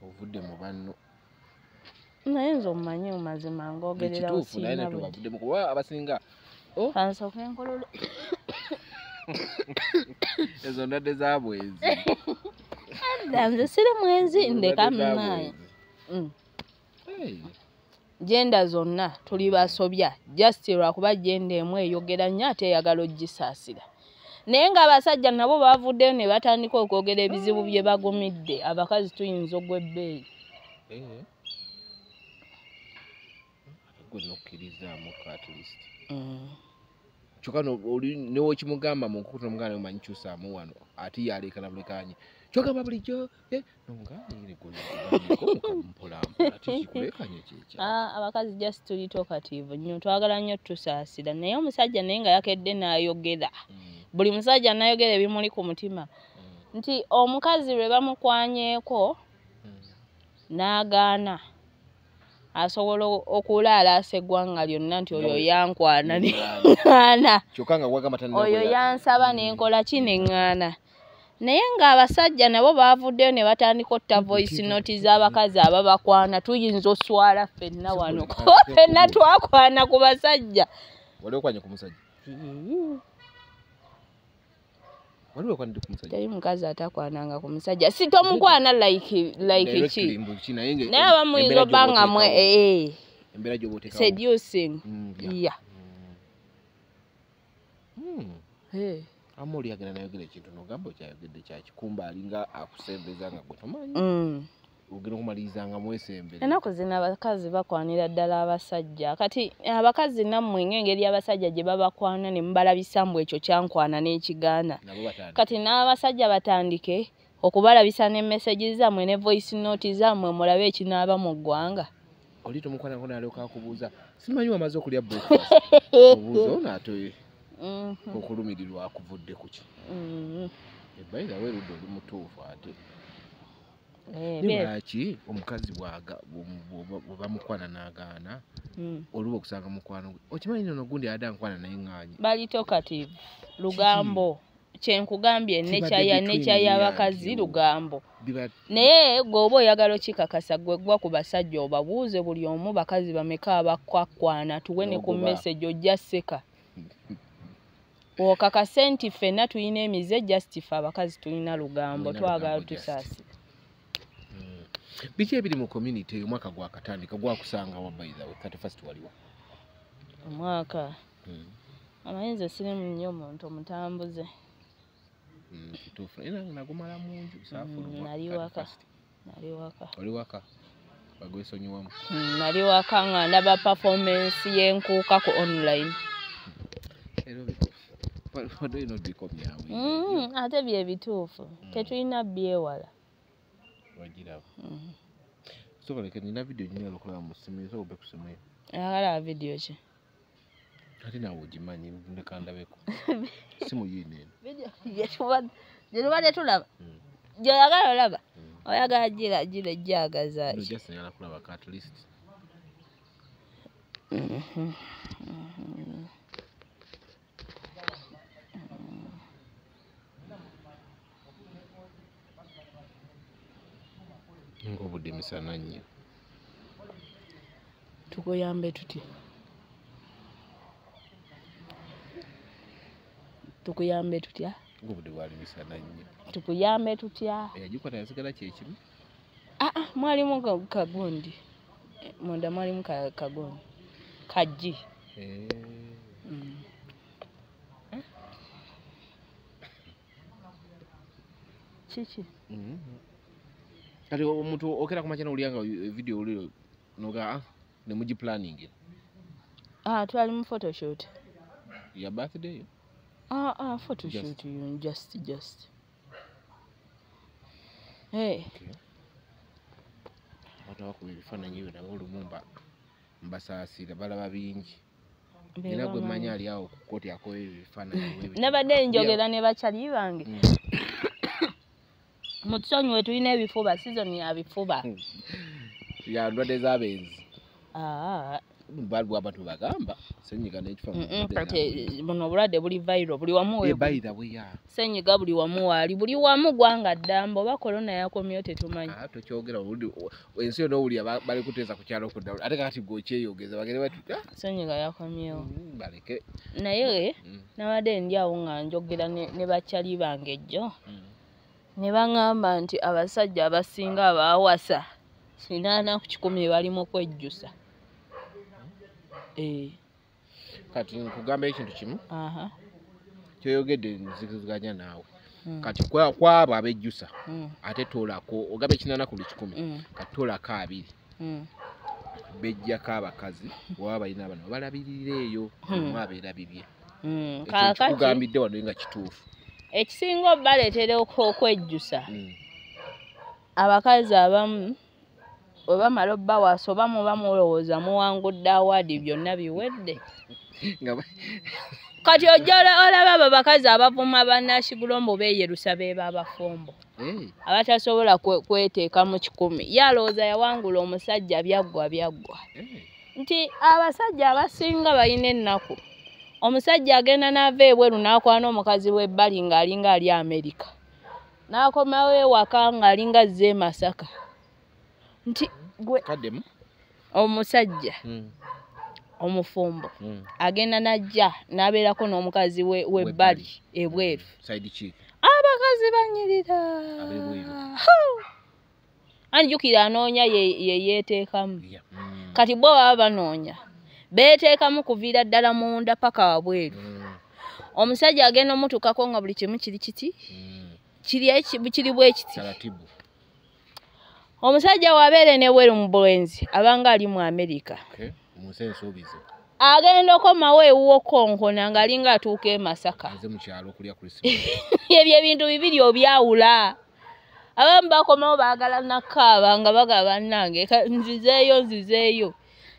ovudde mu banno naye nze omumanyi mu mazima ng'ogerera osiina tobavuddemu kuba abasinga kansooka enkololo ezo ndadde za bwenzi nze siri mwenzi ndeka munaye genda zonna tuli basobya just lwakuba genda emu eyogera nnyo ate eyagala ogisaasira naye ng'abasajja nabo bavuddeyo ne batandika okwogera ebizibu bye bagumidde abakazi tuyinza ogwa ebbeeyi nokkirizamu katlist kyokka newokimugamba mu nkukuta omuganda omanyi kyusaamu wano ate yaleekana bulekanye kyogamba bulijjo abakazi just tuli talkative nnyo twagala nnyo tusaasira naye omusajja naye nga yakedde n'ayogera buli musajja n'ayogera ebimuli ku mutima nti omukazi lwe bamukwanyeeko n'agaana asobola okulaalaasa eggwanga lyonna nti oyo yankwana neŋŋaana oyo yansaba nenkola ki neŋŋaana naye ng'abasajja nabo baavuddeyo ne batandika otta voice note z'abakazi ababakwana tuyinza oswala ffenna wano ffenna twakwana ku basajja wali okwanye ku musajja wali okwanidde ku musajja teri mukazi atakwananga ku musajja si tomukwana like ki naye abamuyinza obbanga embeera gy'oba oteekawo seducing yeah Amoli agenda nayogera ekintu n'ogamba okyayogedde kyakikumba alinga akusembeza nga gwe tomanyi ogenda okumaliriza nga mwesembere ennaku zino abakazi bakwanira ddala abasajja kati abakazi nammwe ng'engeri abasajja gye babakwana ne mubalabisa mbu ekyo kyankwana n'ekigaana kati n'abasajja batandike okubalabisa n'emesegi zammwe ne voice note zammwe mulabe ekinaaba mu ggwanga oli tomukwanako n'alyoka akubuuza simanyi wamaze okulya breakfast obuuza ono ate okulumirirwa akuvudde ku ki ebayira werudde oli mutuufu ate lwaki omukazi bwebamukwana n'agaana oluba okusanga mukwano gwe okimanyi nono gundi adda nkwana naye ŋŋaanyi bali talkative lugambo kyenkugambye necha y'abakazi lugambo naye gweoba oyagala okikakasa gwe gwa ku basajja obabuuze buli omu bakazi bameka abakwakwana tuwe ne ku message ojja sseka okakase nti ffenna tulina emize justify abakazi tulina lugambo twagala tusaasi biki ebiri mu community omwaka gwakatandika gwakusanga wa by the way 31st waliwo omwaka amayinza sirimu nnyo omuntu omutambuze kituufu era nagumala mu nju nali waka oli waka bagwesonyiwamu nali waka nga ndaba performance y'enkuuka ku online ate bye bituufu tetulina byewala wagiraba soboleka nina video nyingi okulaba mu simu zo obe kusimu ayagala video ki ate nawe ogimanyi nekandabeko simu yinene video gyetubadde tulaba gyoyagala olaba oyagala gira ejjagazaaki just nyala kulaba ka at least ng'obudde misana nnyo tukuyambe tutya ng'obudde bwali misana nnyo tukuyambe tutya eyagikwata yasigala kyekimu mwalimu kagundi munda mwalimu kagundi kajji kiki kati omuntu okera ku makya n'olyanga video oliro noga ne mugi planning twali mu photoshoot ya birthday photoshoot just hey watawakuba ebifaananyi byo nabo olumumba mbasaasira balaba bingi era gwe mmanyi ali awo ku kkooti akola ebifaananyi nabadde njogera ne bakyali bange mu tusonyiwe tulina ebifuba sizoni ya bifuba ya ndwadde z'abenzi abantu bagamba senyiga buno obulwadde buli viral buli wamu senyiga buli wamu waali buli wamu gwanga ddamba oba korona yakomyeyo tetumanyi tokyogera ensi yonna owulya bali kuteesa ku kyalo kudda ate kati gwokyeyogeza bagere batuta senyiga yakomyeyo baleke naye nabadde ndi awo nga njogera ne bakyali bange ejjo ne baŋŋamba nti abasajja abasinga abaawasa 80% bali mu kwejjusa kati nkugamba ekintu kimu kyoyogedde nzikiziganya naawe kati kwabo abejjusa ate toolako ogamba 80 ku 100 kati toolako 2 bejjako abakazi waba balina abana balabirira eyo mwabeera bibye kugambidde wano nga kituufu ekisinga obaleetera okwejjusa abakazi abamu bwe bamala obbawasa oba muba mulowooza muwangudde awaadi byonna biwedde kati ojja olaba abo bakazi abavuma bannakigulombo beeyerusa beeba abafumbo abatasobola kweteeka mu 100 yalowooza yawangula omusajja byaggwa nti abasajja abasinga balina ennaku omusajja agenda n'ava ebweru n'akwana omukazi w'ebbali ng'alinga ali Amerika n'akomawo ewaka ng'alinga azze Masaka nti gwe omusajja omufumbo agenda najja n'abeerako n'omukazi w'ebbali ebweru abakazi banyirira anjukira anoonya ye yeeteekamu kati bo baba banoonya beeteekamu kuviira ddala munda paka wabweru omusajja agenda omutukako nga buli kimu kiri kiti kiri bwe kiti omusajja wabeere ne bweru mu bwenzi abanga ali mu Amerika agenda okomawo ewuwo konkona ng'alinga atuuka e Masaka ebyo ebintu bibiri obyawula abamu bakomawo baagala nakaaba nga bagaba bannange nzizeeyo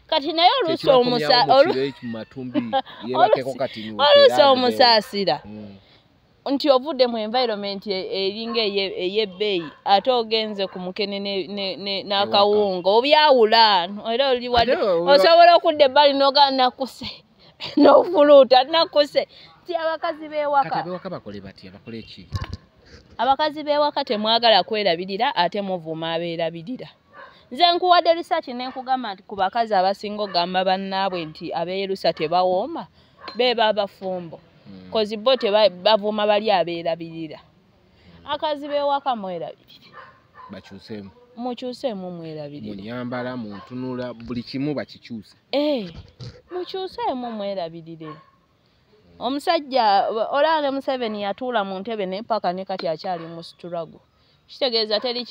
kati naye oluusi omusaasira nti ovudde mu environment eringa ey'ebbeeyi ate ogenze ku mukene n'akawunga obyawula era oli wadde osobola okudda ebbali n'ogaa nakuse n'ofuluuta nakuse nti abakazi b'ewaka abakazi b'ewaka temwagala kwerabirira ate muvuma abeerabirira nze nkuwadde research n'enkugamba nti ku bakazi abasinga ogamba bannaabwe nti abeerusa tebawooma beeba abafumbo kozi bo tebavuma bali abeerabirira akazi b'ewaka mwerabirire mukyuseemu mwerabirire munyambala muntunula buli kimu bakikyuse mukyuseemu mwerabirire omusajja olanga Museveni yatuula mu ntebe ne paka ne kati akyali mu struggle kitegeeza teri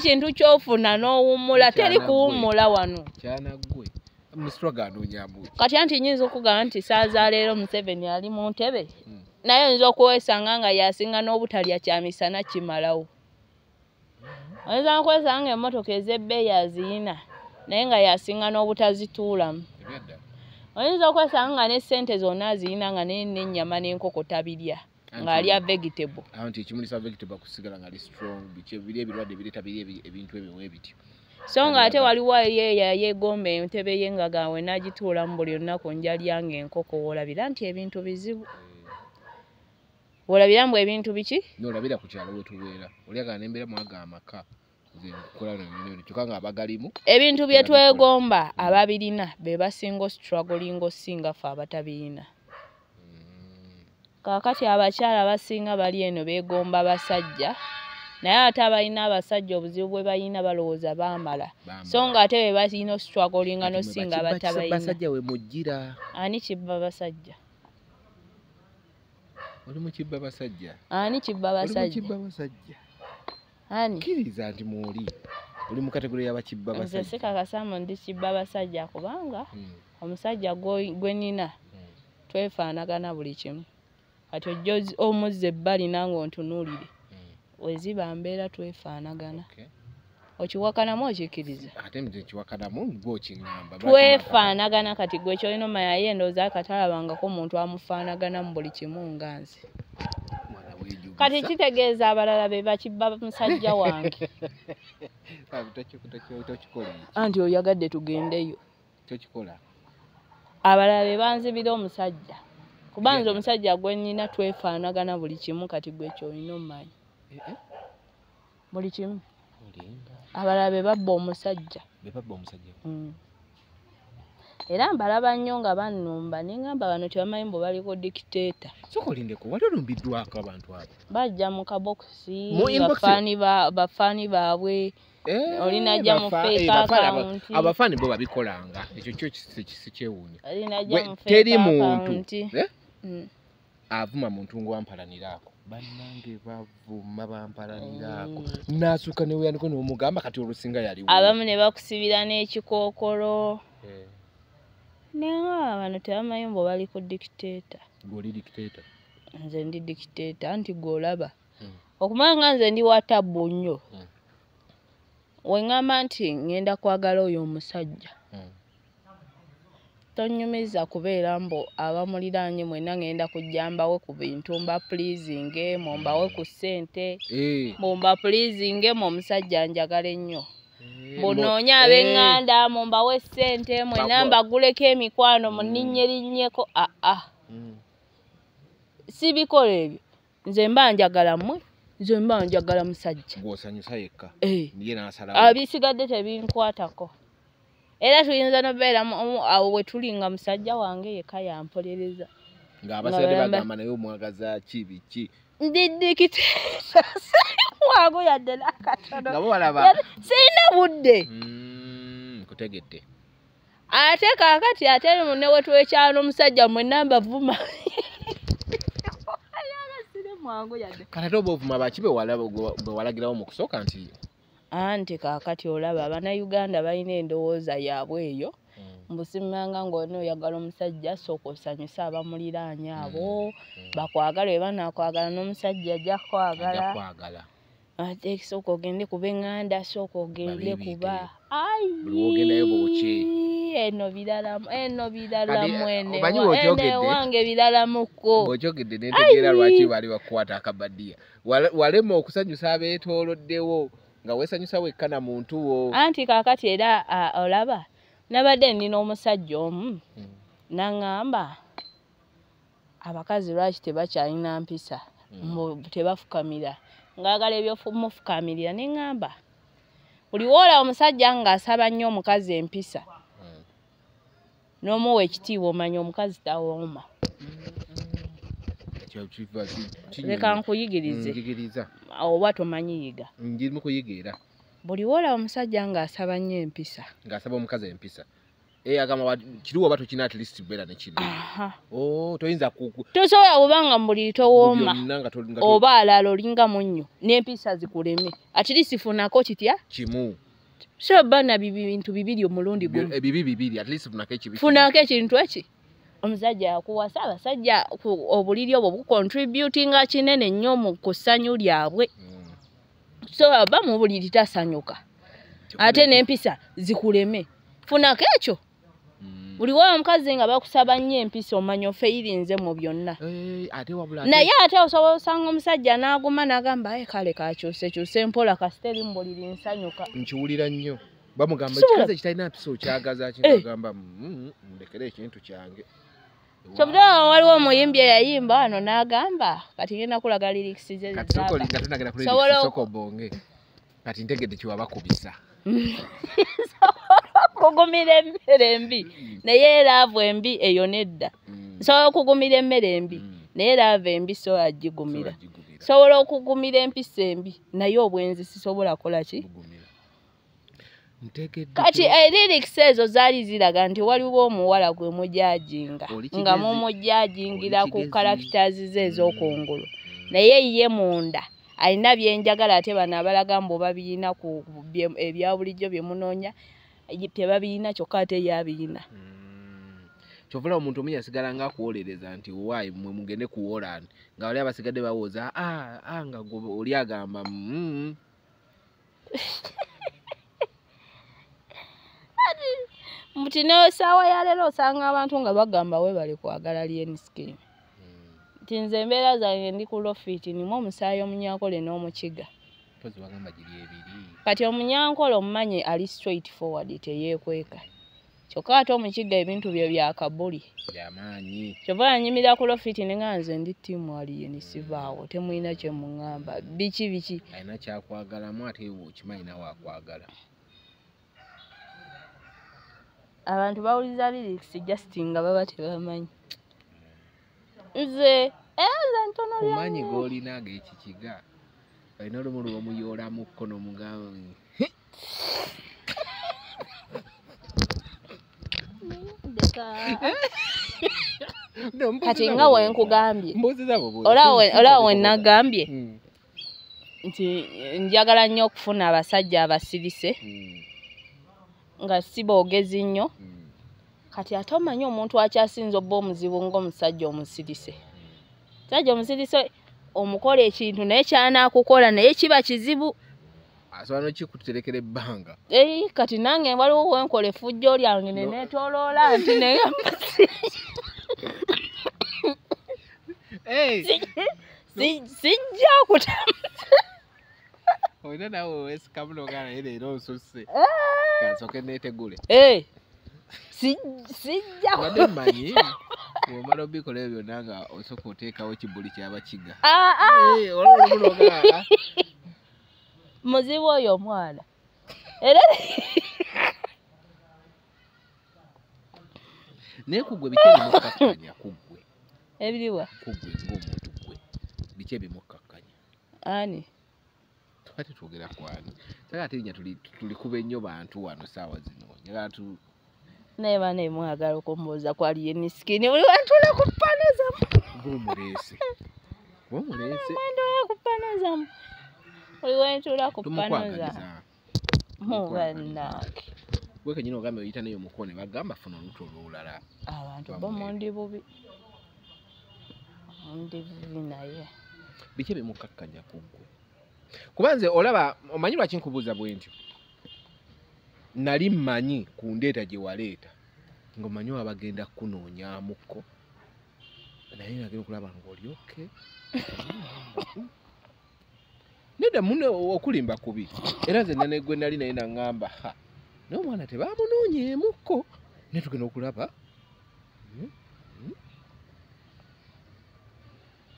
kintu kyofuna n'owummula teri kuwummula wano kati anti nyinza okugamba nti saaza leero Museveni ali mu ntebe naye oyinza okwesanga nga yasinga n'obutalya kyamisana kimalawo oyinza okwesanga emmotoka ez'ebbeeyi aziyina naye nga yasinga n'obutazituulamu oyinza okwesanga nga n'essente zonna aziyina nga n'ennyama n'enkoko tabirya ng'alya vegetable anti ekimulisa vegetable kusigala nga ali strong biri ebirwadde bireeta biri ebintu ebyo ebityo so nga ate waliwo yeegomba entebe ye nga gawe n'agituulamu buli lunaku njalyanga enkoko woolabira nti ebintu bizibu woolabira mbu ebintu biki n'olabira ku kyalo wetubeera olyaga n'embeera mwaga amaka kyokka nga abagalimu ebintu bye twegomba ababirina be basinga struggling osinga ffe abatabirina kaakati abakyala abasinga bali eno beegomba basajja naye ate abalina abasajja obuzibu bwe balina balowooza baamala so nga ate be balina strugglinga nosinga abatabalina we mujjira ani kibba basajja oli mu kibba basajja ani kibba basajja ani kiriza nti mwoli oli mu kategori y'abakibba basajja nze sikakasamo ndi kibba basajja kubanga omusajja gwe nina twefaanagana buli kimu kati ojja omuzza ebbali nange ontunuulire weziba mbeera twefaanagana okiwakanamu okikkiriza ate nze kiwakanamu gw'okiŋŋamba twefaanagana kati gwe kyolina omanyaye endowooza akatalabangako omuntu amufaanagana mu buli kimu nga nze kati kitegeeza abalala be bakibba musajja wange anti oyagadde tugendeyo abalala be banzibira omusajja kuba nze omusajja gwe nnina twefaanagana buli kimu kati gwe kyolina omumanyi buli kimu abalala be babba omusajja era mbalaba nnyo nga bannumba neŋŋamba bano tebamanyi mbu baliko dikiteeta sokolindeko wali olumbiddwako abantu abo bajja mu kabokisi bafaani baabwe olinajja mu fake account abafaani bo babikolanga ekyo kyo sikyewuunya olinajja mu fake teri muntu account avuma muntu ng'owampalaniraako bannange bavuma bampalaniraako naasuka neweyaniko nomugamba kati olusinga yaliwo abamu ne bakusibira n'ekikookolo naye bano tebamanyi mbu bali ku dikiteeta gw'oli dikiteeta nze ndi dikiteeta anti gw'olaba okumanya nga nze ndi wa tabbu nnyo we ŋŋamba nti ŋŋenda kwagala oyo omusajja tonyumiza kubeera mbu abamuliraanye mwenna ngenda kujjambawe ku bintu mba pleasing mumbawe ku ssente mumba pleasing omusajja njagala ennyo mbunoonya ab'eŋŋanda mumbawe ssente mwenna mbaguleko emikwano munninnyerinnyeko si bikola ebyo nze mba njagala mmwe nze mba njagala musajja gw'osanyusa yekka abisigadde tebinkwatako era tuyinza nobeera awo we tuli nga musajja wange yekka yampolereza ng'abasigadde bagamba naye omwagaza ki biki ndiddikiteesa mwago yadde nakatono nga bo balaba sirina budde kutegedde ate kaakati ate ne wetwekyala omusajja mwenna mbavuma kati ate oba ovuma baki be walagirawo mu kusooka nti anti kaakati olaba abannayuganda balina endowooza yaabwe eyo mbusimanga ng'olina oyagala omusajja sooka osanyusa abamuliraanye abo bakwagala we banaakwagala n'omusajja ajja kwagala ate sooka ogende kuba eŋŋanda sooka ogende kuba eno biralamu wange biralamuko bw'okyogedde netegeera lwaki bali bakukwata akabadiya walema okusanyusa abeetooloddewo nga weesanyusa wekka na muntu wo anti kaakati era olaba nabadde nina omusajja omu naŋŋamba abakazi lwaki tebakyalina mpisa tebafukamira ngaagala ebyomufukaamirira ne ŋŋamba buli woola omusajja ng'asaba nnyo omukazi empisa n'omuwa ekitiibwa omanya omukazi tawooma leka nkuyigirize oba tomanyiyiga njirimu kuyigira buli woola omusajja ng'asaba nnyo empisa ng'asaba omukazi empisa agamba kiriwo oba tokina at least beera ne kino toyinza tosobola kubanga mbuli towooma oba alala olinga munnyo n'empisa zikuleme at least funako kitya kimu so bana bintu bibiri omulundi gumu bibiri at least funako ekibi funako ekintu eki omusajja yakuwasa abasajja obuliri obwo bucontributinga kinene nnyo mu kusanyu lyabwe so aba mu buliri tasanyuka ate n'empisa zikuleme funako ekyo buli wa omukazi nga bakusaba nnyo empisa omanya ofeirinze mu byonna naye ate osobola osanga omusajja n'aguma n'agamba kale kakyusekyuse mpola kasiteri mu buliri nsanyuka nkiwulira nnyo bamugamba ekikazi ekitalina mpisa okyagaza kinagamba ndekera ekintu kyange kyobula waliwo omuyimbi eyayimba wano n'agamba kati ngenda kulaga lirikisi ze sobolakugenda kati ntegedde kiwabakubisa kugumira emmere embi naye laavu embi eyo nedda nsobola okugumira emmere embi naye laavu embi so agigumira sobola okugumira empisa embi naye obwenzi sisobola kukola ki kati lirikisi ezo zaali ziraga nti waliwo omuwala gwe mujajinga nga mumujajingira ku characters ze ez'okungulu naye ye munda alina byenjagala ate bano abalaga mbu babirina ku ebya bulijjo bye munoonya tebabirina kyokka ate yabirina kyovula omuntu omu yasigala nga akuwolereza nti waayi mwe mugende kuwola nga bali abasigadde bawooza nga oli agamba mbuti nesaawa ya leero osanga abantu nga bagamba we bali kwagala lyenskin nti nze embeera zange ndi ku lofiti nimu omusaayi omunyankole n'omukiga kati omunyankole omumanye ali straight forward teyeekweka kyokka ate omukiga ebintu bye byakabuli kyova yanyimira ku lofiti nenga nze ndi ttiimu aliye nisivaawo temulina kye muŋŋamba biki alina kyakwagalamu ate okimanyina waakwagala abantu bawuliza lirikisi just nga baba tebamanyi nze ntono omanyi g'olina ag'ekikiga olina olumu lw'omuyoola mu kkono mugamba kati nga wenkugambye olaba wenagambye nti njagala nnyo okufuna abasajja abasirise nga si boogezi nnyo kati ate omanyi omuntu akyasinza obba omuzibu ng'omusajja omusirise omusajja omusirise omukola ekintu naye kyanaakukola naye kiba kizibu asobanura kikuterekera ebbanga. Kati nange waliwo wenkola effujjo lyange ne neetooloola nti negamba sijja kutambuza. Olina nawe weesikamu n'ogamba naye leero nsusse. Kansooke neetegule. Sijja Badde mmanyi bw'omala obikola ebyo byonna nga osooka oteekawo ekibuli ky'abakiga. Olaba n'ogamba muzibu oyo omwana. Era naye kuggwe biki ebimukkakkanya kuggwe? Ebiriwa? Kuggwe ng'omuntu ggwe. Biki ebimukkakkanya? Ani? Twate twogera ku ani. Saka ate nya tuli kuba ennyo bantu wano saawa zino. Njagala naye baana mwagala okumbuuza kwaliye misikini buli wentula ku ppano zamu. Bw'omuleese. Wentula ku ppano zamu. Buli wentula ku ppano zamu. Mubannange. Gwe kenyini ogambe oyita neyo mukone bagamba funa olutu olwolala. Abantu bo mundi bubi. Mundi bubi naye. Biki ebimukkakkanya kuggwe? Kuba nze olaba omanyi lwaki nkubuuza bwe ntyo? Nali mmanyi ku ndeeta gye waleeta ng'omanyi wabagenda kunoonyamukko naye nagenda okulaba ng'oli oke. Nedda munne okulimba kubi era nze nene gwe nali naye naŋŋamba naye omwana tebaamunoonyeemukko naye tugenda okulaba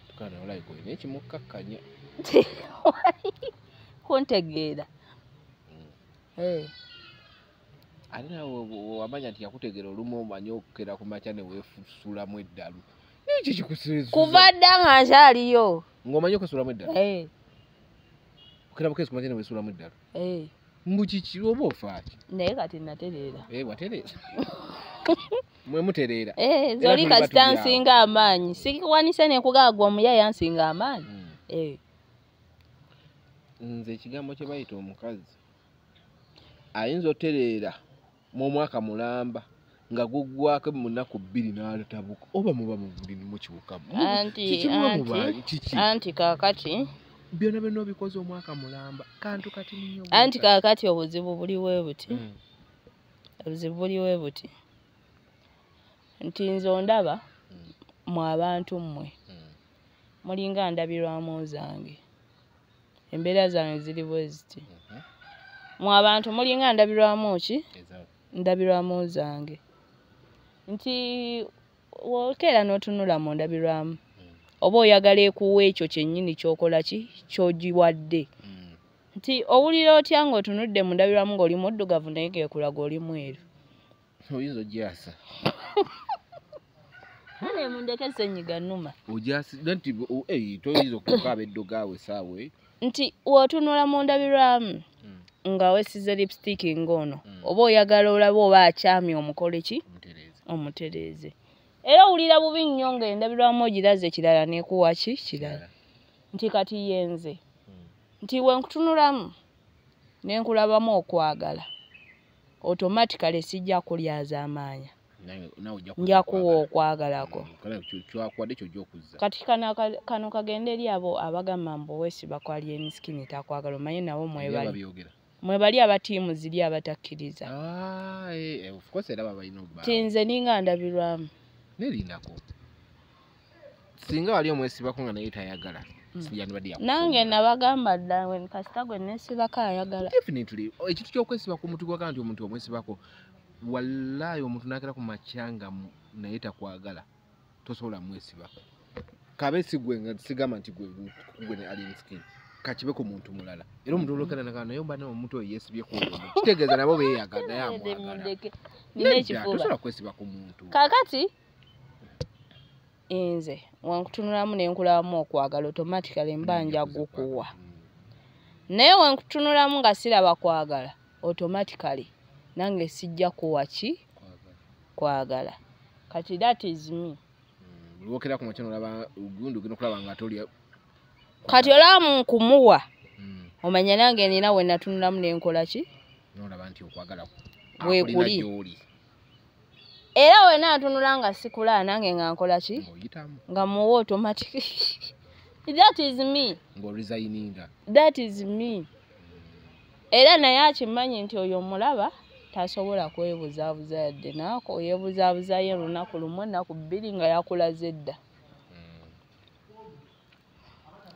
tukana olayi gwe n'ekimukkakkanya kuntegeera. ate nawe wamanya nti yakutegeera olumu omanyi okukera ku makya ne weefusulamu eddalu. Ekyo kikuseezuza. Kuva dda nga nkyaliyo. Ng'omanyi okwesulamu eddalu? Okera bukeesi ku makya ne weesulamu eddalu? Mbu kiki oba ofaaki? Naye kati natereera. Watereera. Mwe mutereera. Zoli kasita nsinga amaanyi. Sikiwanise ne kugagwa omuyaya nsinga amaanyi. Nze ekigambo kye bayita omukazi ayinza otereera mu mwaka mulamba nga guggwako mu nnaku 2 n'atabuka oba muba mu kibukamu. Anti kaakati byonna byonna obikoze omwaka mulamba kantu kati nnyo. Anti kaakati obuzibu buliwe buti. Obuzibu buliwe buti. Nti nze ondaba mu abantu mmwe mulinga ndabirwamu zange. Embeera zange ziri bwe ziti. Mu abantu mulinga ndabirwamu ki? Ndabirwamu zange. Nti wokeera n'otunula mu ndabirwamu. Oba oyagala ekuwa ekyo kyennyini ky'okola ki? Ky'ogiwadde. Nti owulira otya ng'otunudde mu ndabirwamu ng'oli muddugavu naye geekulaga oli mweru. Oyinza ogyasa. Nane mundeke ssenyiga nnuma. Ogyasi nti toyinza okukaaba eddogaawe saawe. Nti wotunula mu ndabirwamu nga wesize lipstick ng'ono oba oyagala olaba oba akyamye omukole ki? Omutereeze. Era owulira bubi nnyo ng'endabirwamu ogiraze kirala n'ekuwa ki? Kirala. Nti kati yenze. Nti wenkutunulamu nenkulabamu okwagala automatically sijja kulyaza amaanya. Nja kuwa okwagalako. Kati kano kagenda eri abo abagamba mbu weesiba kwali emisikini takwagala omanyi nabo mwebali abatiimu ziri abatakkiriza. Tinze ninga ndabirwamu. Nerindako. Singa wali omwesibako nga naye tayagala. Nange nabagamba dda kasita gwe neesibako ayagala. Definitely. Ekintu ky'okwesiba ku muntu gwagala nti omuntu omwesibako wallahi omuntu nakera ku makyanga naye takwagala tosobola mwesibako. Kabe sigwe nga sigamba nti gwe ne ali miskini. Kakibe ku muntu mulala. Era omuntu olokera nakana naye mba nawo omuntu oyo yeesibye ku oyo. Kitegeeza nabo beeyagala naye amwagala. Nina ekifuba. Tosobola kwesiba ku muntu. Kaakati nze wankutunulamu nenkulabamu okwagala automatically mbanja gukuwa. Naye wankutunulamu nga siraba kwagala automatically nange sijja kuwa ki? Kwagala. Kati that is me. Lwokera ku machano olaba ugundu gino kulaba nga toli. Kati olaba nkumuwa. Omanya nange nina we natunulamu nenkola ki? Nolaba nti okwagala bwe kuli. Era we natunula nga sikula nange nga nkola ki? Nga muwa automatic. That is me. Ngo resigninga. That is me. era naye akimanyi nti oyo omulaba tasobola kwebuzaabuza yadde naako yeebuzaabuzayo olunaku lumu ennaku bbiri nga yakulaze dda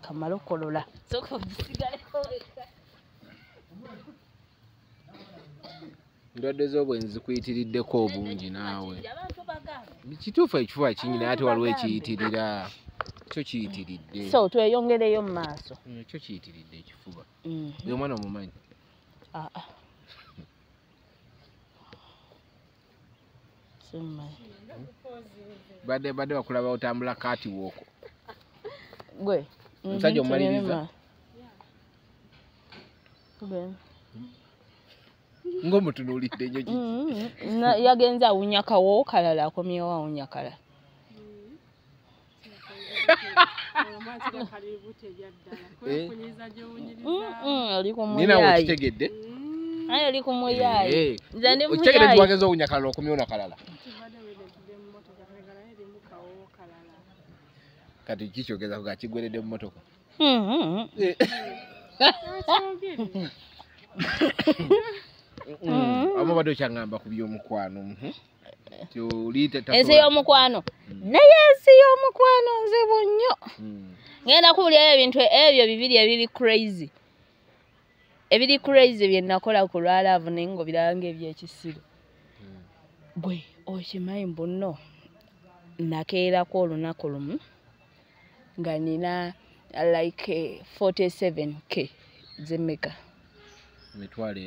kamala okolola soka osigaleko endwadde z'obwenzi zikuyitiriddeko obungi naawe kituufu ekifuba kingi naye ate waliwo ekiyitirira kyo kiyitiridde so tweyongereyo mu maaso kyo kiyitiridde ekifuba oyo omwana omumanyi badde bakulaba otambula kaati wooko gwe omusajja omumaliriza ng'omutunuulidde nnyo yagenze awunya kawo kalala akomyewo awunya kalala oli ninawe okitegedde ayo oli ku muyaayi nze ndi okitegedde nti muyaayi wagenza owunya kalala okomyewo na kalala kati kikyogeza ku kakigweredde mu motoka ama badde okyaŋŋamba ku by'omukwano ensi y'omukwano naye ensi y'omukwano nzibu nnyo ngenda kuwulirayo ebintu ebyo bibiri ebiri crazy bye nakola ku lwalaavu naye ng'obiranga ebyekisiru gwe okimanyi bunno nakeerako olunaku lumu nga nina like 47k z'emmeka emitwalo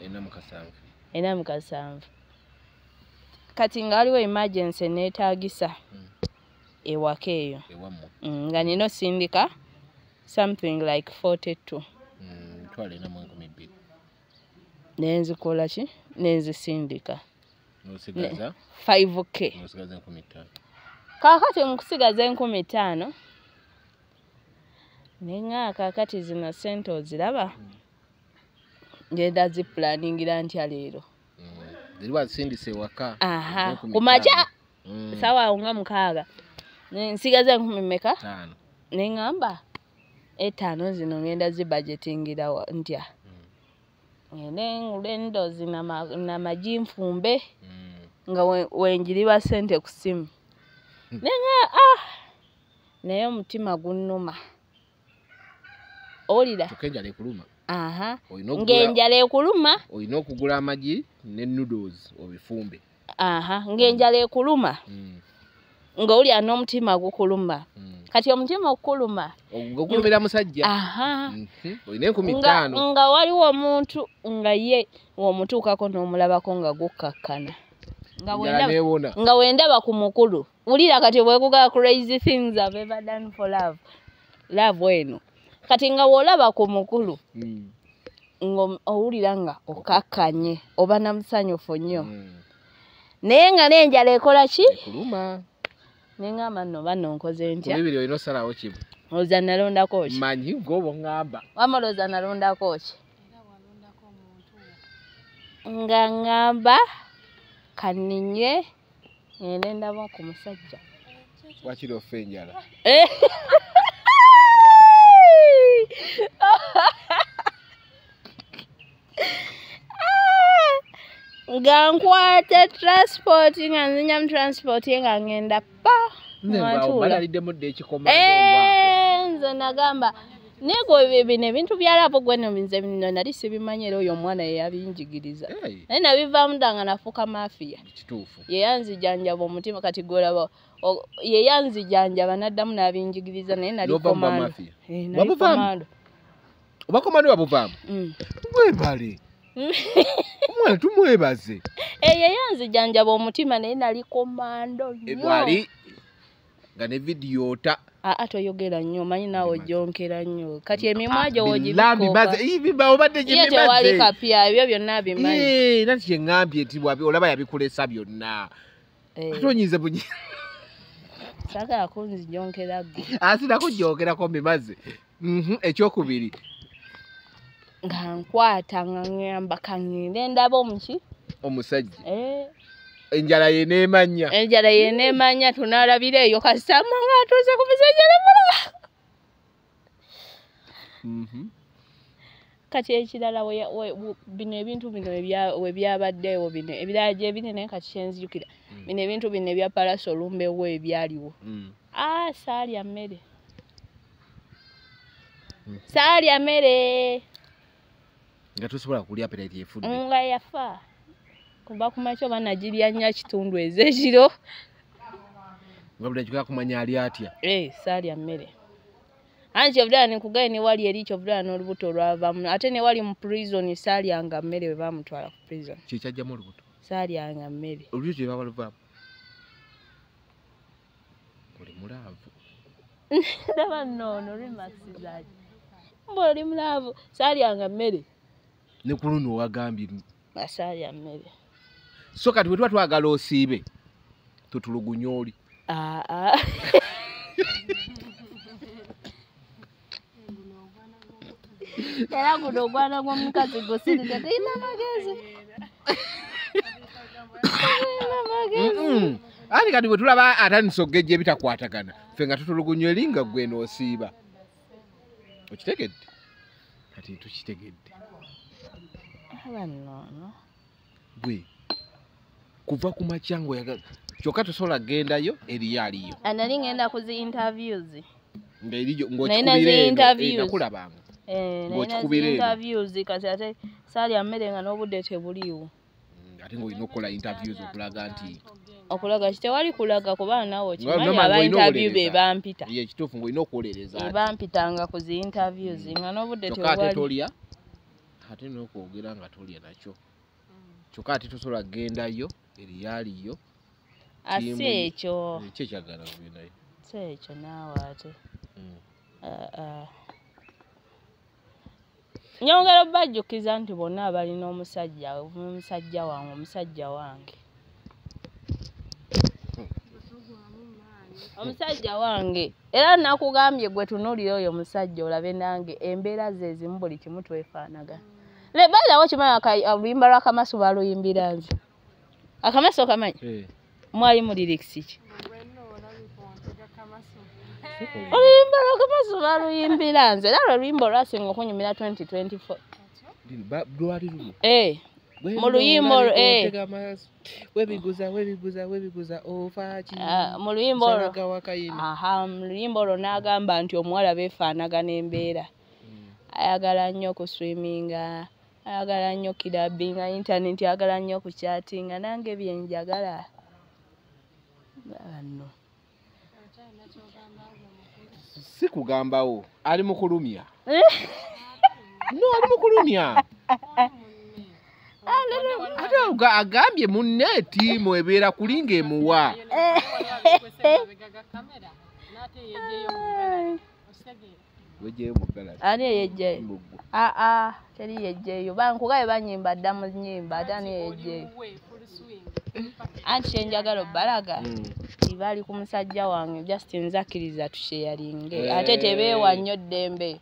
47 47 kati nga waliwo emergency neetaagisa ewaka eyo nga nina osindika something like 42 emitwalo 42 nenzikola ki nenzisindika n'osigaza 5k n'osigaza 15 kaakati mukusigaza 15 nenga kaakati zino sente oziraba ngenda ziplaningira ntya leero ziriwa zisindise ewaka kumakya sawa awo nga 6 nsigaza 10 meka neŋŋamba 5 zino ngenda zibudgetingira ntya ngende ngula endozi n'amagi nfumbe nga wenjiriba sente ku simu nenga naye omutima gunnuma owulira enjala ekuluma ng'enjala ekuluma olina okugula amagi ne noodles obifumbe ng'enjala ekuluma ng'owulira n'omutima gukuluma kati omutima okukuluma okulumira musajja olina 15 nga waliwo omuntu nga ye womutuukako n'omulabako nga gukkakkana nga wendaba ku mukulu wulira kati bwekugaa crazy things have ever done for love eno kati nga wolaba ku mukulu owulira nga okakkanye oba namusanyufu nnyo naye nga n'enjala ekola ki ekuluma neŋŋamba nno bano nkoze ntya bibiri olina osalawo kimu olowooza nalondako ki manyi ng'obwo ŋŋamba wama olowooza nalondako ki nga ŋŋamba kaninye ngende ndaba ku musajja wakiri ofa enjala nga nkwata transport nga nzinya mu transport nga ngenda pa nze nagamba naye bino ebintu byalabo gweno nze bino nali sibimanyi era oyo omwana yeyabinjigiriza naye nabivaamu dda nga nafuuka mafiya yeyanzijanjaba omutima kati golaba yeyanzijanjaba naddamu n'abinjigiriza naye nali komando oba komando wabuvaamu mwebale omwana tumwebaze yeyanzijanjaba omutima naye nali komando wali nga ne vidiyo ota toyogera nnyo manyi naawe ojonkera nnyo kati emimwa gyo wogibikoobadde tewali kapya ebyo byonna bimanyi nati kyeŋŋambye nti olaba yabikulesa byonna ate onyize bunyi saagala kunzijonkera gwe asinako jonkerako mbimaze ekyokubiri nga nkwata nga ŋŋamba kaŋŋende ndaba omuki omusajja enjala yeneemanya tunaalabira eyo kasitama nga atuuze ku musajja nemulaba kati ekirala bino ebintu bino we byabaddewo bino ebirala gye binene kati kyenzijukira bino ebintu bino ebya Palace Olumbewo ebyaliwo saalya mmere saalya mmere nga tosobola kulya appetite yefudde nga yafa kuba kumakyo banagirya nnyo kitundu ez'ekiro nga buli kika kumanya ali atya saalya mmere anti obulala nikugaye ne wali eri kyobulala n'olubuto lwavamu ate ne wali mu prison saalyanga mmere we bamutwala ku prison kikyajjamu olubuto saalyanga mmere olubuto gye baba luvaamu oli mulaavu ndaba noono olwemasizaaki mba oli mulaavu saalyanga mmere ne ku luno owagambye saalya mmere so kati bwe tuba twagala osiibe tutulugunya oli era guno ogwana gw'omukazi gosiride tulina magezi ani kati bwe tulaba atandisa okugejja ebitakwatagana ffe nga tutulugunya eri nga gwe n'osiiba okitegedde kati tukitegedde abanoono gwe kuva ku makya ng'oyagala kyokka tosobola kgendayo eriyo aliyo nali ngenda ku zi interviews ng'okikubirakulabanga ng'okikubira interviews kati ate saalya mmere nga n'obudde tebuliiwo ate ng'olina okukola interviews okulaga nti okulaga kitewali kulaga kuba naawe okimanyi aba interview be bampita ekituufu ng'olina okuwolereza bampitanga ku zi interviews nga n'obudde kyokka ate tolya ate n'okwogera nga tolya nakyo kyokka ate tosobola kgendayo eriyo aliyo si ekyo ekyagala kugendayo si ekyo naawe ate nyongera obajjukiza nti bonna abalina omusajja wange omusajja wange era nakugambye gwe tunuulira oyo omusajja olabe nange embeera ze ezimu buli kimu twefaanaga lebalawo kimanyi oluyimba lw'akamasu baluyimbira nze akamasu okamanyi mwali mu lyrics ki oluyimba lw'akamasu baluyimbira nze era lwe luyimba olwasinga okunyumira 2024 lwali luno mu luyimba webiguza ovaki mu luyimba olwo n'agamba nti omuwala beefaanagana embeera ayagala nnyo okuswiminga ayagala nnyo kirabinga intaneti ayagala nnyo okukyatinga nange byenjagala bano si kugambawo ali mu kulumya no ali mu kulumya ate agambye munne ttiimu ebeera kulinga emuwa wejeyo mugala ani yejjeyo teri yejjeyo bankugabe banyimba dda mu nnyimba ate ani yejjeyo anti kyenjagala obbalaga ibali ku musajja wange just nzakkiriza tusheyalinge ate tebeewa nnyo ddembe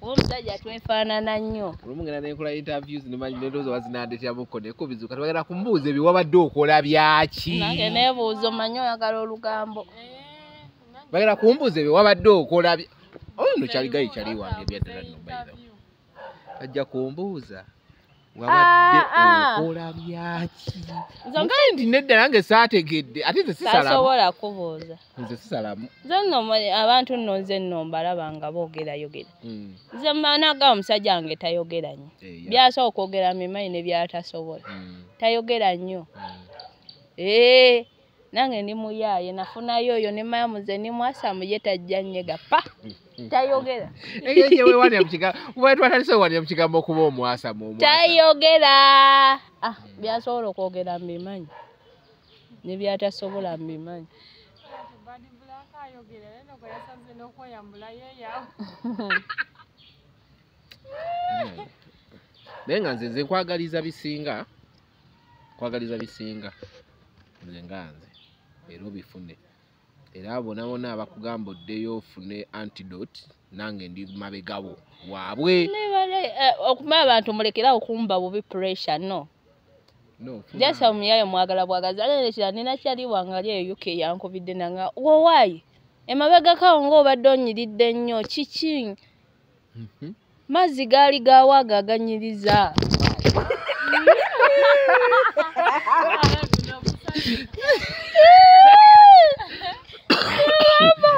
omusajja twefaanana nnyo olumugenda nenkola interviews nemanyi nendooza wazinandetyamuko nekubizuka tebagenda kumubuuza ebyo wabadde okola byaki nange neebuuza omanyi oyagala olugambo bagenda kumbuuza ebyo wabadde okola oyo no kyaligayi kyali wange ebyaddala nno bayizawo ajja kumbuuza wabadde okola byaki ngaye nti nedda nange saategedde ate nze sasobola kubuuza nze sisalamu nze nno abantu nno nze nno mbalaba nga boogerayogera nze managa omusajja wange tayogera nnyo byasobola okwogera mimanyi ne byatasobola tayogera nnyo nange ndi muyaaye nafunayo oyo ne mayamuze ni mwasamu ye tajja nnyega pa tayogera twatalisewanira mu kigambo okuba omwasamu tayogera byasobola okwogera mbimanyi ne byatasobola mbimanyi naye nga nze nkwagaliza bisinga nze nga nze era obifune era bonabona abakugamba oddeyo ofune antidote nange ndi mabegawo waabwe okuba abantu mulekera okumba bubi pressure no jasa omuyayo mwagala bwagazi alekera nina kyali wangali eyo UK yankubidde nanga wowaayi emabega kawo ng'obadde onyiridde nnyo kiki mazzi gaali gawaaga aganyiriza.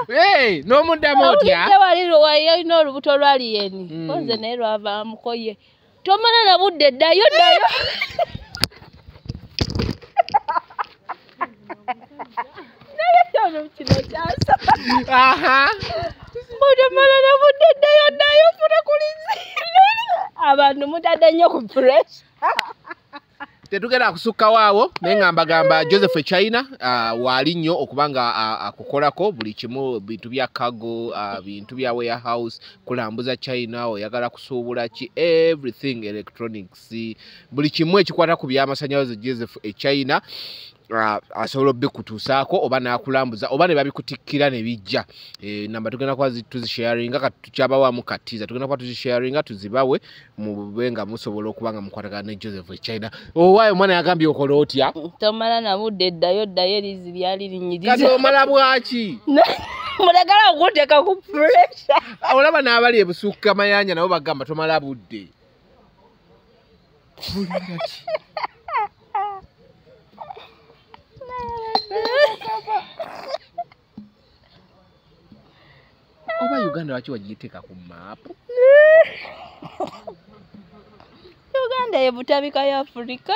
Hey, n'omuddamu otya? Yalina olubuto lwali yeni. Konze naye lwava mukoye. Tomala na budde ddayo. Aha. Tomala na budde ddayo funa kulizi. Abantu mutadde nnyo ku press. Tetugenda kusukka waawo naye ngamba Joseph China waali nnyo okubanga akukolako buli kimu bintu bya cargo bintu bya warehouse kulambuza China oyagala kusuubula ki everything electronics buli kimu ekikwata ku by'amasannyalaze Joseph China asobola kutuusaako oba n'akulambuza oba ne babikutikkira ne bijja namba tugenda kuba tuzisharinga kati tukyabawamu katiza tugenda kuba tuzisharinga tuzibawe mube nga musobola okuba nga mukwatagana ne Joseph China owaayo omwana yagambye okola otya tomala na budde ddayo erizi lyali linyiriza kati omala bwaki mulagala okuteeka ku pressure olaba n'abali ebusukka mayanja nabo bagamba tomala budde oba Uganda lwaki wagiyiteeka ku maapu? Uganda ye butabika ya Afrika.